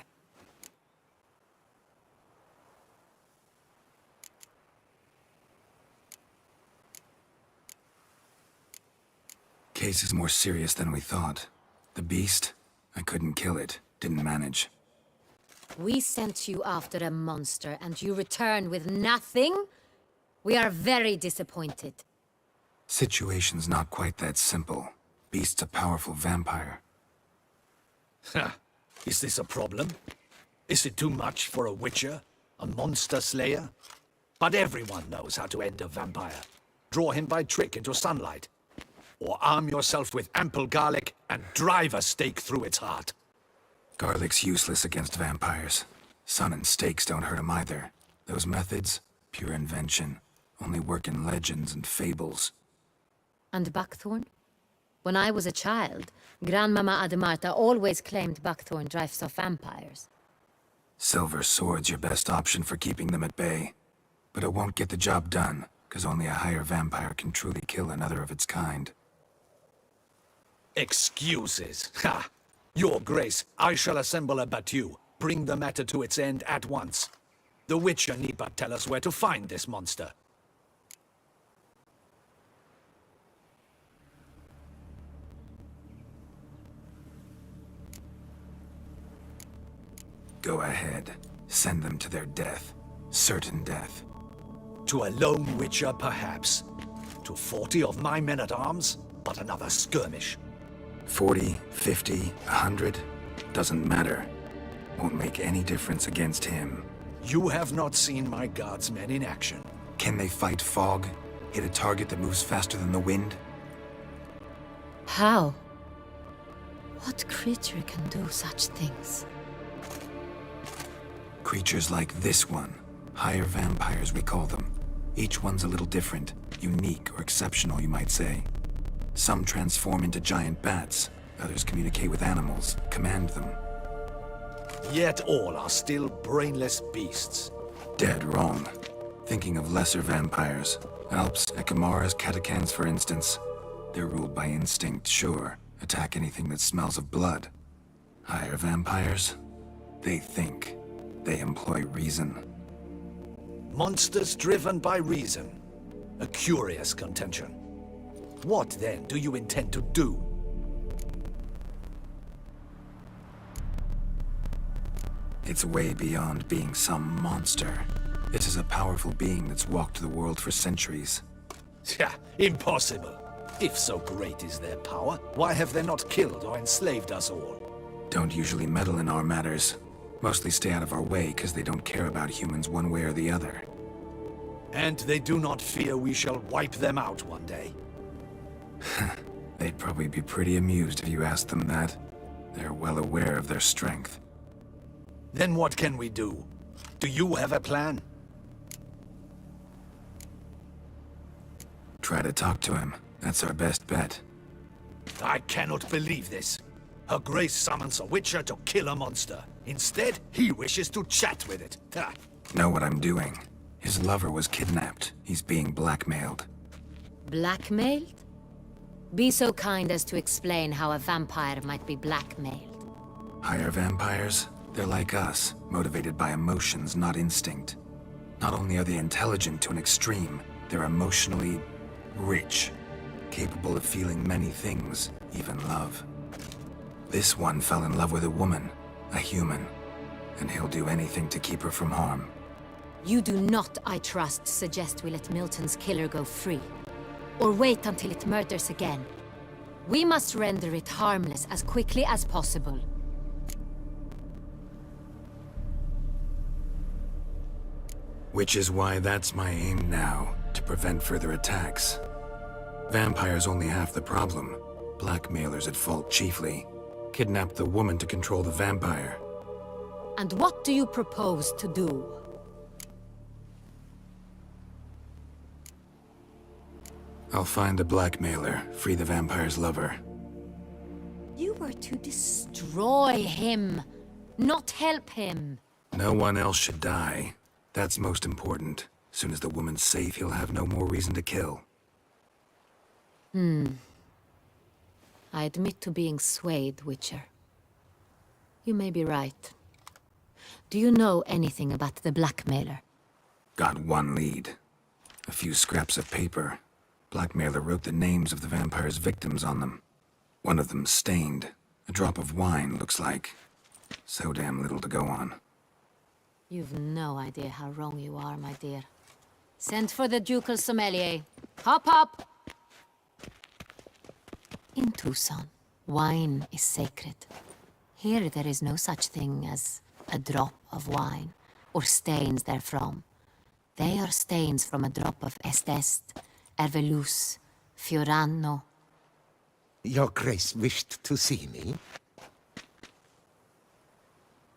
Case is more serious than we thought. The beast? I couldn't kill it. Didn't manage. We sent you after a monster, and you return with nothing? We are very disappointed. Situation's not quite that simple. Beast's a powerful vampire. Ha! Is this a problem? Is it too much for a witcher? A monster slayer? But everyone knows how to end a vampire. Draw him by trick into sunlight. Or arm yourself with ample garlic and drive a stake through its heart. Garlic's useless against vampires. Sun and stakes don't hurt him either. Those methods, pure invention, only work in legends and fables. And buckthorn? When I was a child, Grandmama Ademarta always claimed buckthorn drives off vampires. Silver sword's your best option for keeping them at bay. But it won't get the job done, because only a higher vampire can truly kill another of its kind. Excuses. Ha! Your Grace, I shall assemble a battue. Bring the matter to its end at once. The Witcher need but tell us where to find this monster. Go ahead. Send them to their death. Certain death. To a lone Witcher, perhaps. To 40 of my men-at-arms, but another skirmish. 40, 50, 100, doesn't matter. Won't make any difference against him. You have not seen my guardsmen in action. Can they fight fog? Hit a target that moves faster than the wind? How? What creature can do such things? Creatures like this one. Higher vampires, we call them. Each one's a little different. Unique or exceptional, you might say. Some transform into giant bats. Others communicate with animals, command them. Yet all are still brainless beasts. Dead wrong. Thinking of lesser vampires. Alps, Ekamaras, Catacans, for instance. They're ruled by instinct, sure. Attack anything that smells of blood. Higher vampires? They think. They employ reason. Monsters driven by reason. A curious contention. What, then, do you intend to do? It's way beyond being some monster. It is a powerful being that's walked the world for centuries. Yeah, impossible. If so great is their power, why have they not killed or enslaved us all? Don't usually meddle in our matters. Mostly stay out of our way because they don't care about humans one way or the other. And they do not fear we shall wipe them out one day. They'd probably be pretty amused if you asked them that. They're well aware of their strength. Then what can we do? Do you have a plan? Try to talk to him. That's our best bet. I cannot believe this. Her Grace summons a Witcher to kill a monster. Instead, he wishes to chat with it. Ha. Know what I'm doing. His lover was kidnapped. He's being blackmailed. Blackmailed? Be so kind as to explain how a vampire might be blackmailed. Higher vampires? They're like us, motivated by emotions, not instinct. Not only are they intelligent to an extreme, they're emotionally rich, capable of feeling many things, even love. This one fell in love with a woman, a human, and he'll do anything to keep her from harm. You do not, I trust, suggest we let Milton's killer go free. Or wait until it murders again. We must render it harmless as quickly as possible. Which is why that's my aim now, to prevent further attacks. Vampires only half the problem. Blackmailers at fault chiefly. Kidnapped the woman to control the vampire. And what do you propose to do? I'll find the blackmailer, free the vampire's lover. You were to destroy him, not help him. No one else should die. That's most important. As soon as the woman's safe, he'll have no more reason to kill. I admit to being swayed, Witcher. You may be right. Do you know anything about the blackmailer? Got one lead. A few scraps of paper. Blackmailer wrote the names of the vampire's victims on them. One of them stained. A drop of wine, looks like. So damn little to go on. You've no idea how wrong you are, my dear. Send for the ducal sommelier. Hop, hop! In Tucson, wine is sacred. Here there is no such thing as a drop of wine, or stains therefrom. They are stains from a drop of Estest, Ervelus, Fiorano. Your Grace wished to see me?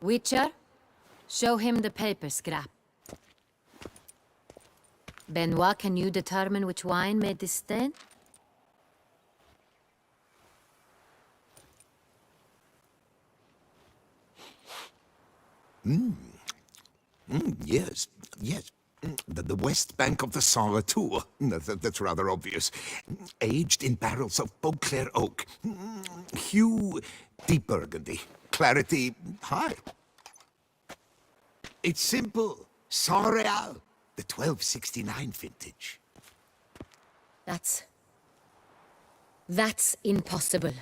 Witcher, show him the paper scrap. Benoit, can you determine which wine made this stain? Yes. The west bank of the Saint Tour. That's rather obvious. Aged in barrels of Beauclair oak. Hue, deep burgundy. Clarity, high. It's simple. Saint Real, the 1269 vintage. That's impossible.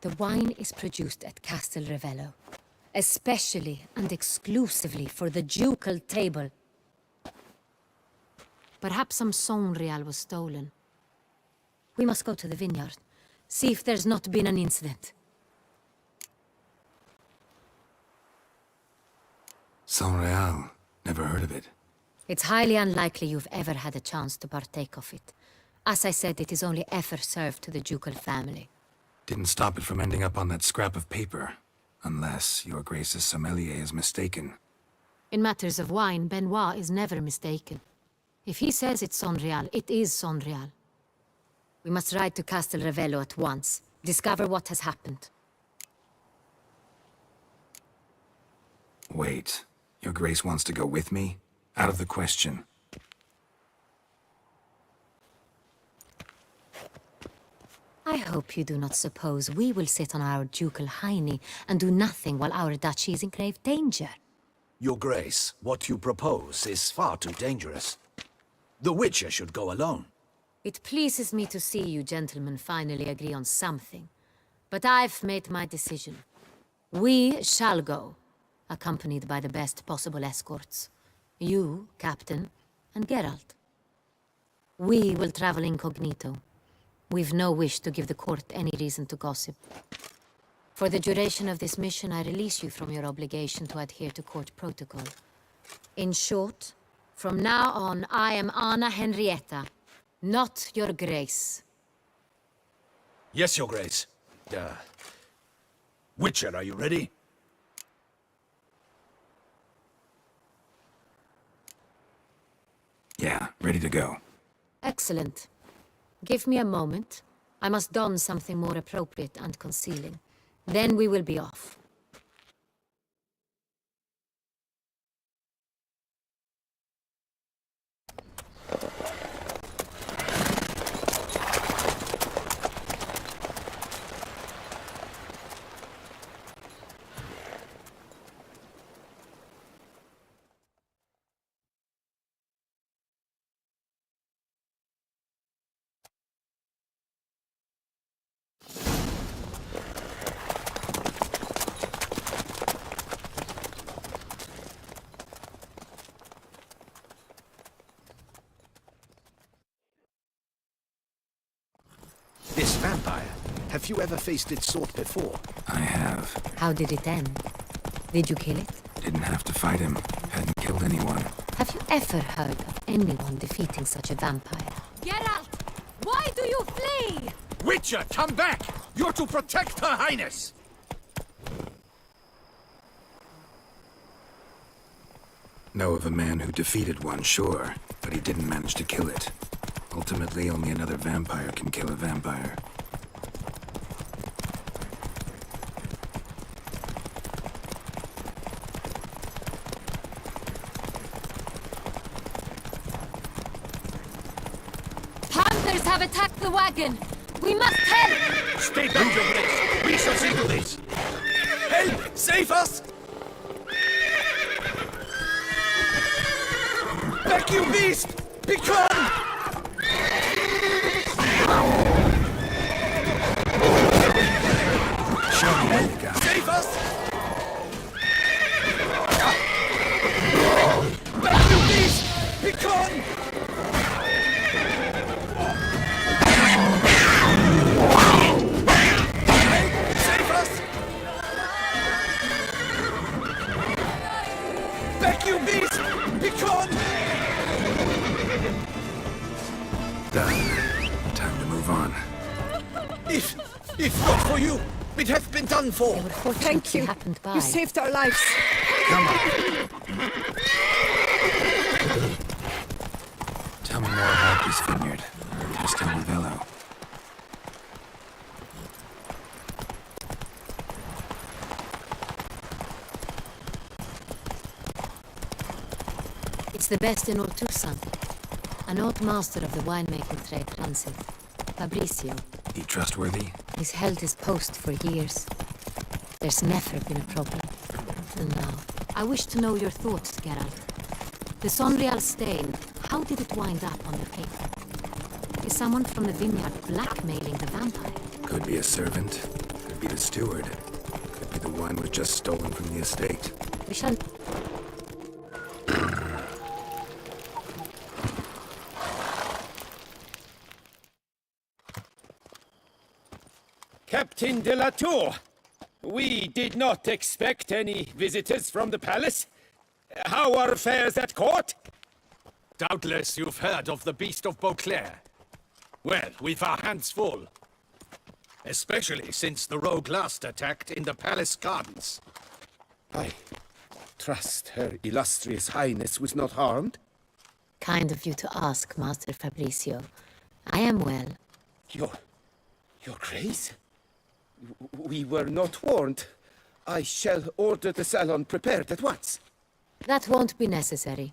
The wine is produced at Castel Ravello, especially and exclusively for the ducal table. Perhaps some Saint Real was stolen. We must go to the vineyard, see if there's not been an incident. Saint Real. Never heard of it. It's highly unlikely you've ever had a chance to partake of it. As I said, it is only ever served to the ducal family. Didn't stop it from ending up on that scrap of paper. Unless your Grace's sommelier is mistaken. In matters of wine, Benoit is never mistaken. If he says it's Saint Real, it is Saint Real. We must ride to Castel Ravello at once. Discover what has happened. Wait. Your Grace wants to go with me? Out of the question. I hope you do not suppose we will sit on our ducal hiney and do nothing while our duchy is in grave danger. Your Grace, what you propose is far too dangerous. The Witcher should go alone. It pleases me to see you gentlemen finally agree on something. But I've made my decision. We shall go, accompanied by the best possible escorts. You, Captain, and Geralt. We will travel incognito. We've no wish to give the court any reason to gossip. For the duration of this mission, I release you from your obligation to adhere to court protocol. In short, from now on, I am Anna Henrietta, not your Grace. Yes, Your Grace. Witcher, are you ready? Yeah, ready to go. Excellent. Give me a moment. I must don something more appropriate and concealing. Then we will be off. This vampire, have you ever faced its sort before? I have. How did it end? Did you kill it? Didn't have to fight him. Hadn't killed anyone. Have you ever heard of anyone defeating such a vampire. Geralt, why do you flee? Witcher, come back! You're to protect Her Highness! Know of a man who defeated one, sure, but he didn't manage to kill it. Ultimately, only another vampire can kill a vampire. Panthers have attacked the wagon. We must help. Stay back, Your Grace! We shall see to this! Help! Save us! Back, you beast! Begone! Show me what you got. Save us! Back, you beast! Begone! Save us! Back, you beast! Begone! Done. Time to move on. If not for you, it hath been done for. They were fortunate Thank you. happened by. You saved our lives. Come on. Tell me more about this vineyard. Castello. It's the best in all Tucson. An old master of the winemaking trade runs it. Fabrizio. He trustworthy? He's held his post for years. There's never been a problem. And now, I wish to know your thoughts, Geralt. The Sonreal stain, how did it wind up on the paper? Is someone from the vineyard blackmailing the vampire? Could be a servant. Could be the steward. Could be the wine was just stolen from the estate. We shall... Captain de la Tour, we did not expect any visitors from the palace. How are affairs at court? Doubtless you've heard of the Beast of Beauclair. Well, we've our hands full. Especially since the rogue last attacked in the palace gardens. I trust Her Illustrious Highness was not harmed. Kind of you to ask, Master Fabrizio. I am well. Your Grace? We were not warned. I shall order the salon prepared at once. That won't be necessary.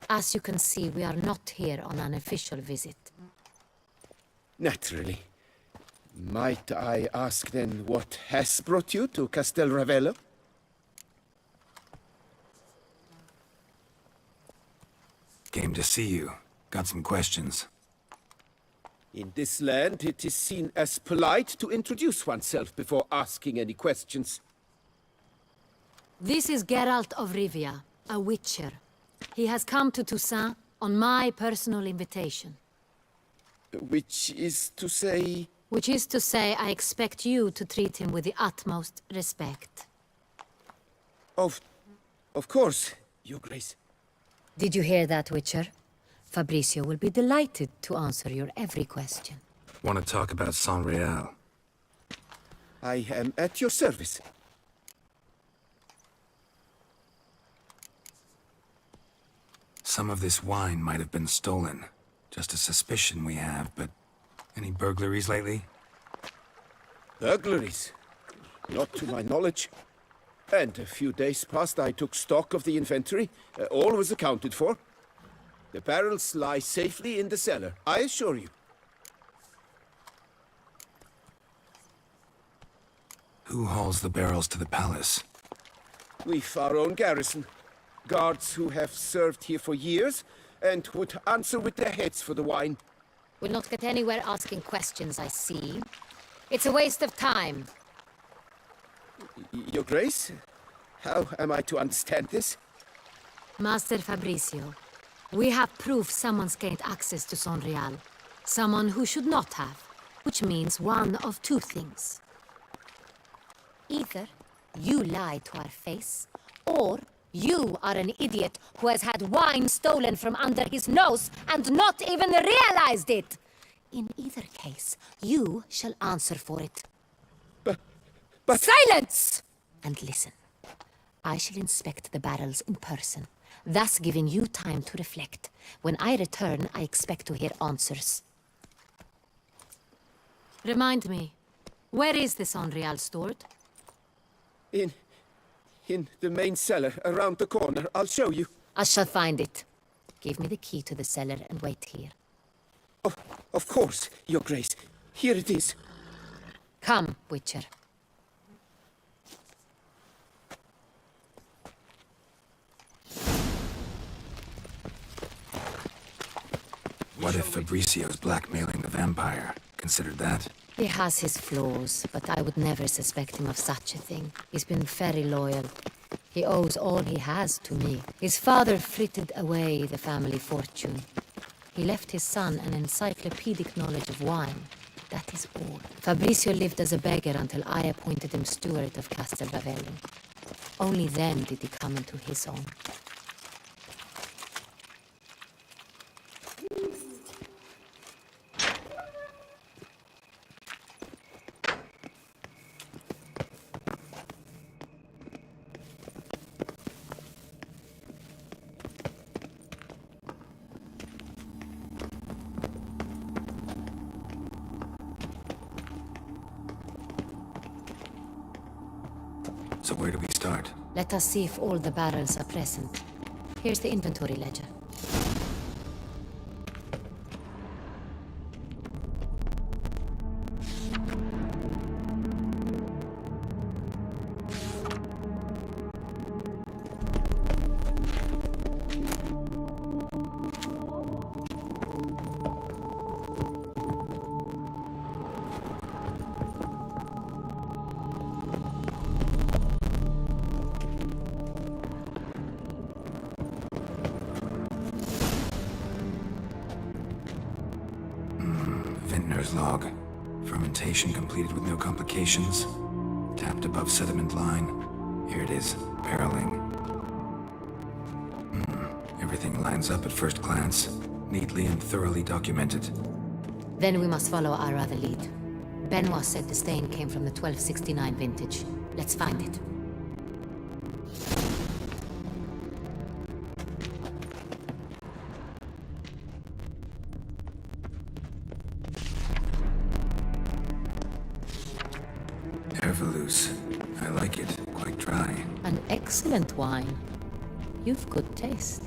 As you can see, we are not here on an official visit. Naturally. Might I ask then what has brought you to Castel Ravello? Came to see you. Got some questions. In this land, it is seen as polite to introduce oneself before asking any questions. This is Geralt of Rivia, a witcher. He has come to Toussaint on my personal invitation. Which is to say... Which is to say, I expect you to treat him with the utmost respect. Of course, Your Grace. Did you hear that, Witcher? Fabrizio will be delighted to answer your every question. Want to talk about Sonreal? I am at your service. Some of this wine might have been stolen. Just a suspicion we have, but any burglaries lately? Burglaries? Not to my knowledge. And a few days past I took stock of the inventory. All was accounted for. The barrels lie safely in the cellar, I assure you. Who hauls the barrels to the palace? We've our own garrison. Guards who have served here for years and would answer with their heads for the wine. We'll not get anywhere asking questions, I see. It's a waste of time. Your Grace? How am I to understand this? Master Fabrizio, we have proof someone's gained access to Sonreal. Someone who should not have. Which means one of two things. Either you lie to our face, or You are an idiot who has had wine stolen from under his nose and not even realized it. In either case, you shall answer for it. But... Silence! And listen. I shall inspect the barrels in person, thus giving you time to reflect. When I return, I expect to hear answers. Remind me, where is this Unreal stored? In the main cellar, around the corner. I'll show you. I shall find it. Give me the key to the cellar and wait here. Of course, Your Grace. Here it is. Come, Witcher. What if Fabricio's blackmailing the vampire? Considered that? He has his flaws, but I would never suspect him of such a thing. He's been very loyal. He owes all he has to me. His father frittered away the family fortune. He left his son an encyclopedic knowledge of wine. That is all. Fabricio lived as a beggar until I appointed him steward of Castel Ravello. Only then did he come into his own. So where do we start? Let us see if all the barrels are present. Here's the inventory ledger. Vintner's log. Fermentation completed with no complications. Tapped above sediment line. Here it is, barreling. Everything lines up at first glance. Neatly and thoroughly documented. Then we must follow our other lead. Benoit said the stain came from the 1269 vintage. Let's find it. Herveloos. I like it. Quite dry. An excellent wine. You've good taste.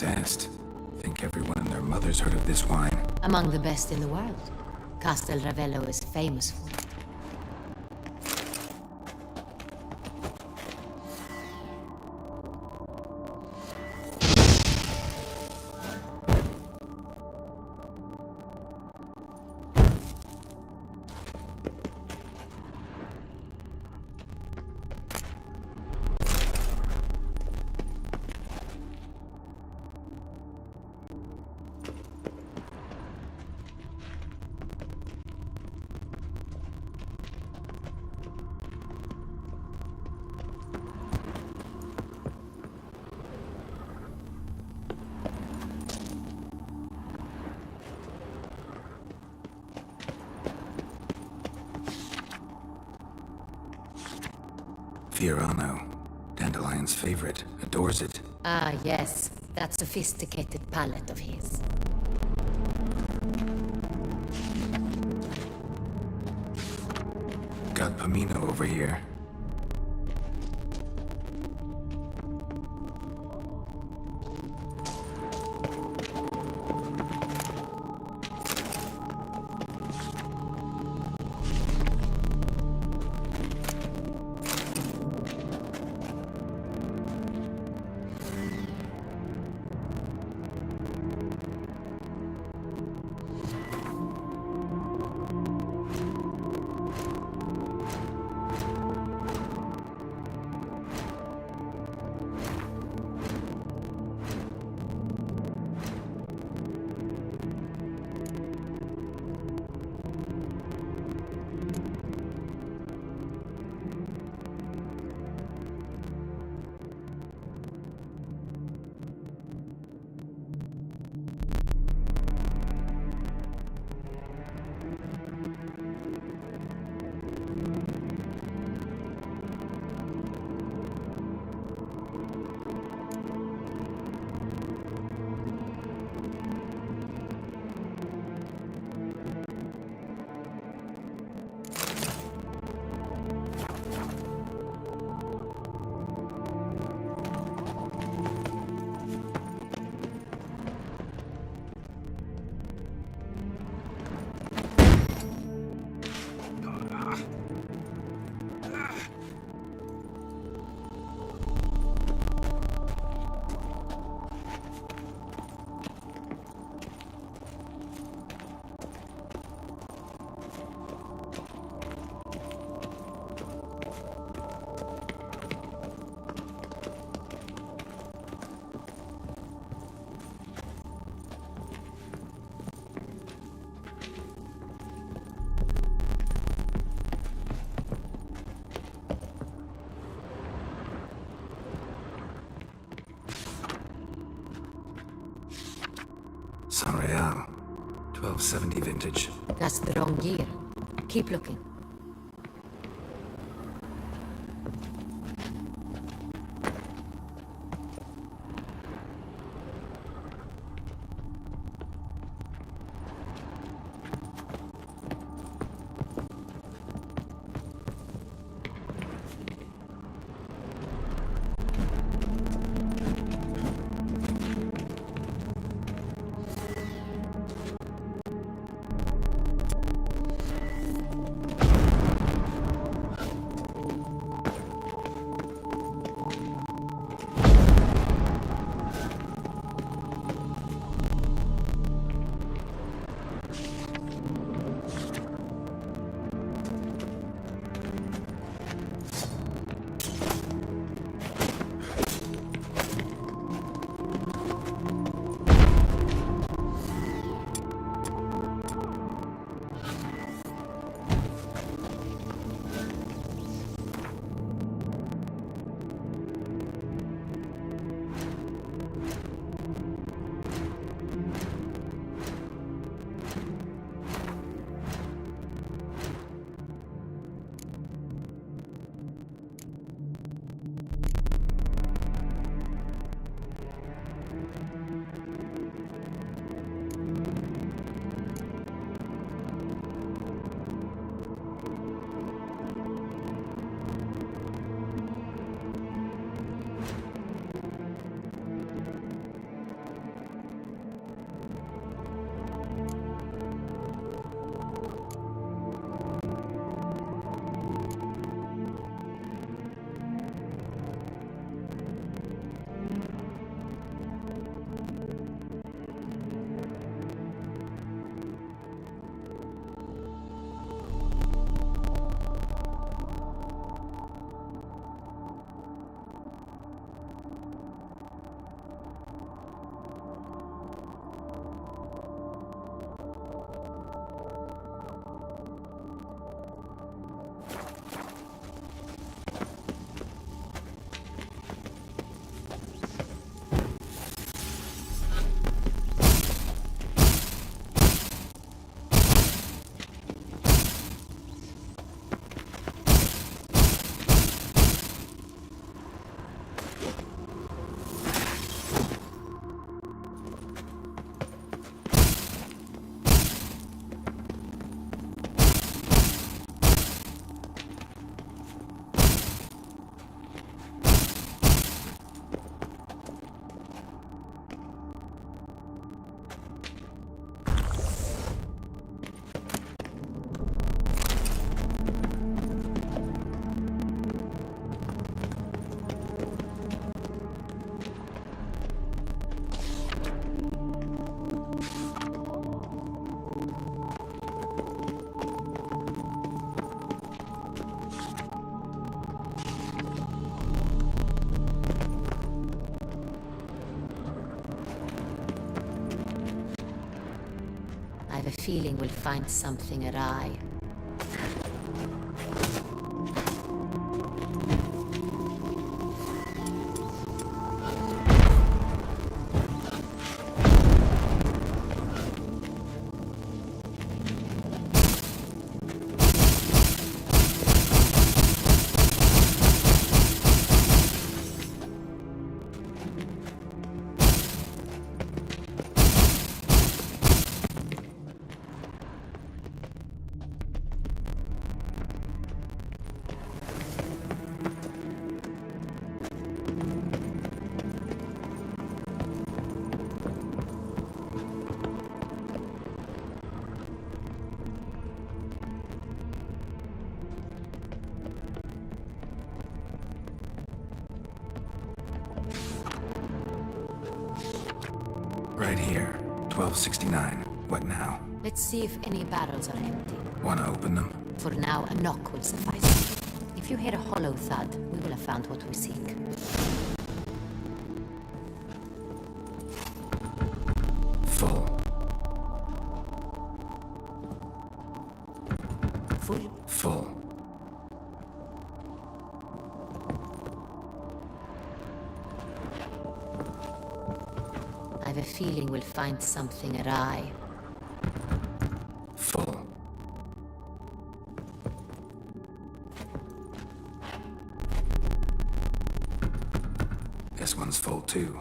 Est. Think everyone and their mother's heard of this wine. Among the best in the world. Castel Ravello is famous for it. Fiorano. Dandelion's favorite. Adores it. Ah, yes. That sophisticated palate of his. Got Pomino over here. Pascal. 1270 vintage. That's the wrong year. Keep looking. I have a feeling we'll find something awry. Right here. 1269. What now? Let's see if any barrels are empty. Wanna open them? For now, a knock will suffice. If you hear a hollow thud, we will have found what we seek. Full. Full? Full. feeling we'll find something awry. Full. This one's full too.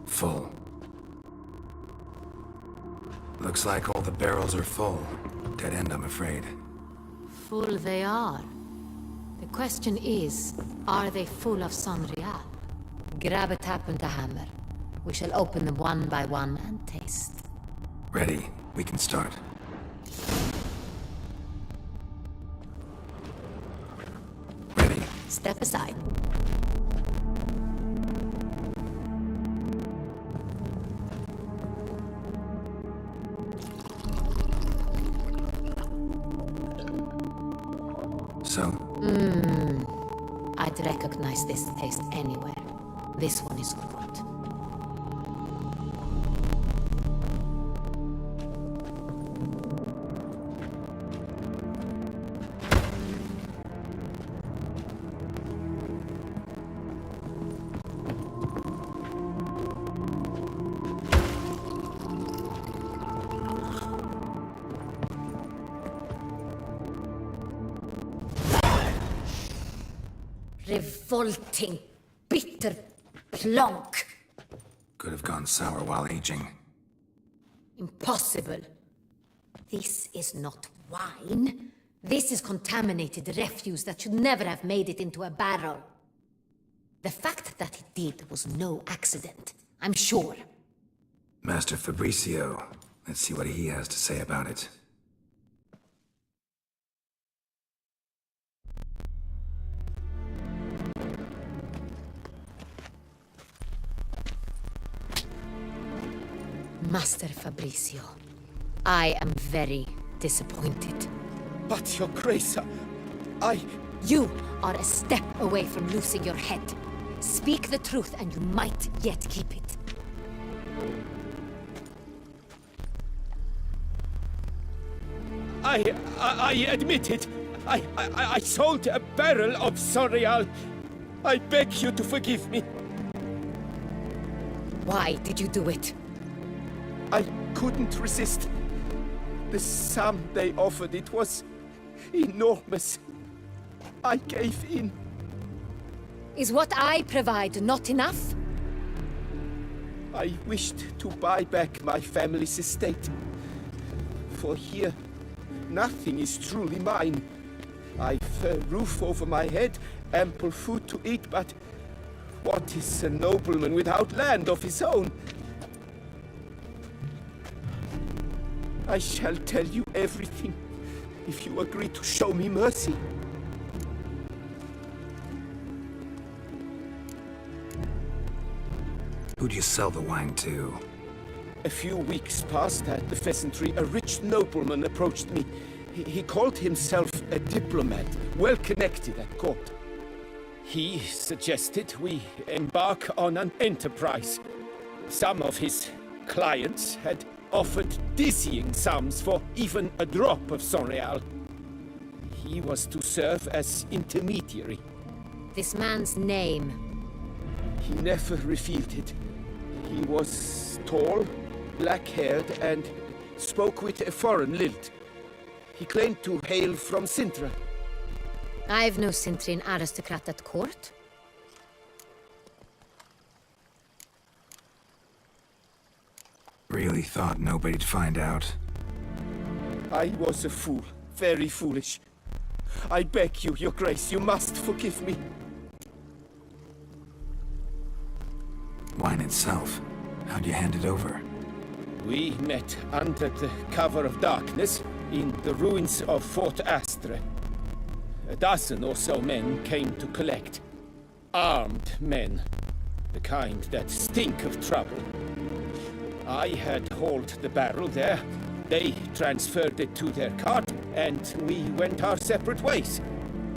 Full. Looks like all the barrels are full. Dead end, I'm afraid. Full they are. The question is, are they full of sangria? Grab a tap and a hammer. We shall open them one by one and taste. Ready. We can start. Ready. Step aside. So? I'd recognize this taste anywhere. This one is good. Revolting, bitter plonk. Could have gone sour while aging. Impossible. This is not wine. This is contaminated refuse that should never have made it into a barrel. The fact that it did was no accident, I'm sure. Master Fabricio. Let's see what he has to say about it. Master Fabricio, I am very disappointed. But, Your Grace, I... You are a step away from losing your head. Speak the truth and you might yet keep it. I admit it. I sold a barrel of Sorial. I beg you to forgive me. Why did you do it? I couldn't resist. The sum they offered, it was enormous. I gave in. Is what I provide not enough? I wished to buy back my family's estate. For here, nothing is truly mine. I've a roof over my head, ample food to eat, but what is a nobleman without land of his own? I shall tell you everything, if you agree to show me mercy. Who'd you sell the wine to? A few weeks past at the pheasantry, a rich nobleman approached me. He called himself a diplomat, well connected at court. He suggested we embark on an enterprise. Some of his clients had offered dizzying sums for even a drop of Sorial. He was to serve as intermediary. This man's name? He never revealed it. He was tall, black-haired, and spoke with a foreign lilt. He claimed to hail from Sintra. I've no Sintrin aristocrat at court. Really thought nobody'd find out. I was a fool, very foolish. I beg you, Your Grace, you must forgive me. Wine itself. How'd you hand it over? We met under the cover of darkness in the ruins of Fort Astre. A dozen or so men came to collect. Armed men. The kind that stink of trouble. I had hauled the barrel there. They transferred it to their cart, and we went our separate ways.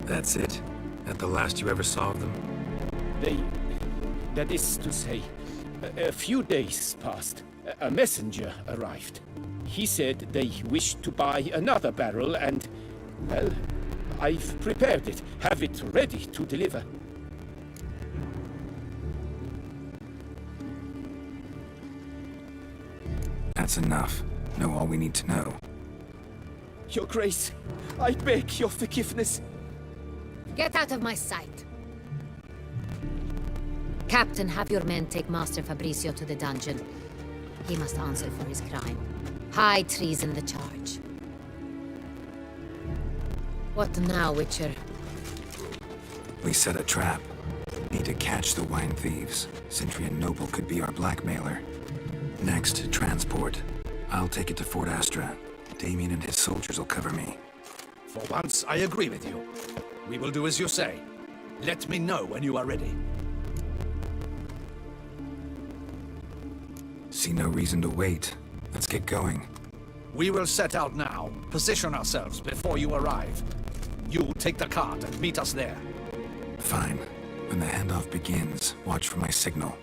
That's it? That the last you ever saw of them? That is to say, a few days passed. A messenger arrived. He said they wished to buy another barrel and, well, I've prepared it, have it ready to deliver. That's enough. Know all we need to know. Your Grace, I beg your forgiveness. Get out of my sight. Captain, have your men take Master Fabrizio to the dungeon. He must answer for his crime. High treason the charge. What now, Witcher? We set a trap. Need to catch the wine thieves. Sentry and Noble could be our blackmailer. Next, transport. I'll take it to Fort Astra. Damien and his soldiers will cover me. For once, I agree with you. We will do as you say. Let me know when you are ready. See no reason to wait. Let's get going. We will set out now. Position ourselves before you arrive. You take the cart and meet us there. Fine. When the handoff begins, watch for my signal.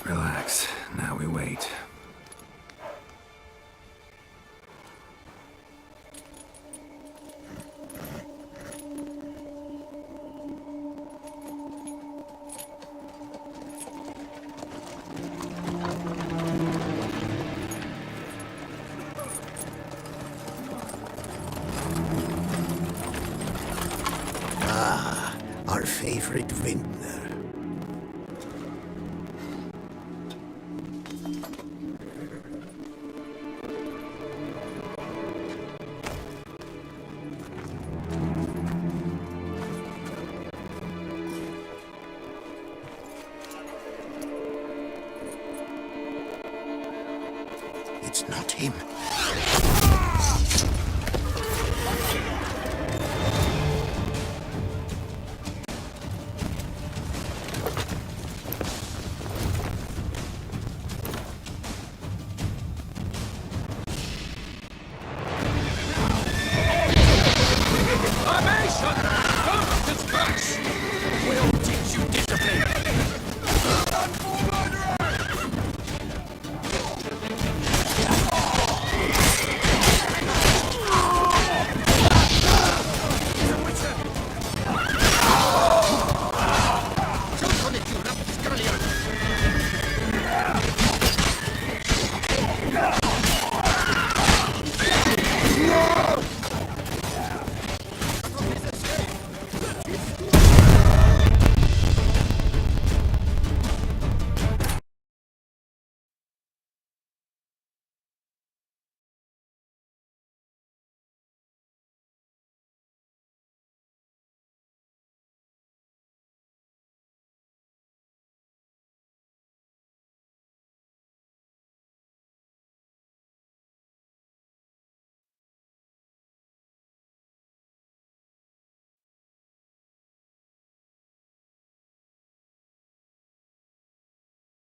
Relax. Now we wait. Ah, our favorite vintner. It's not him.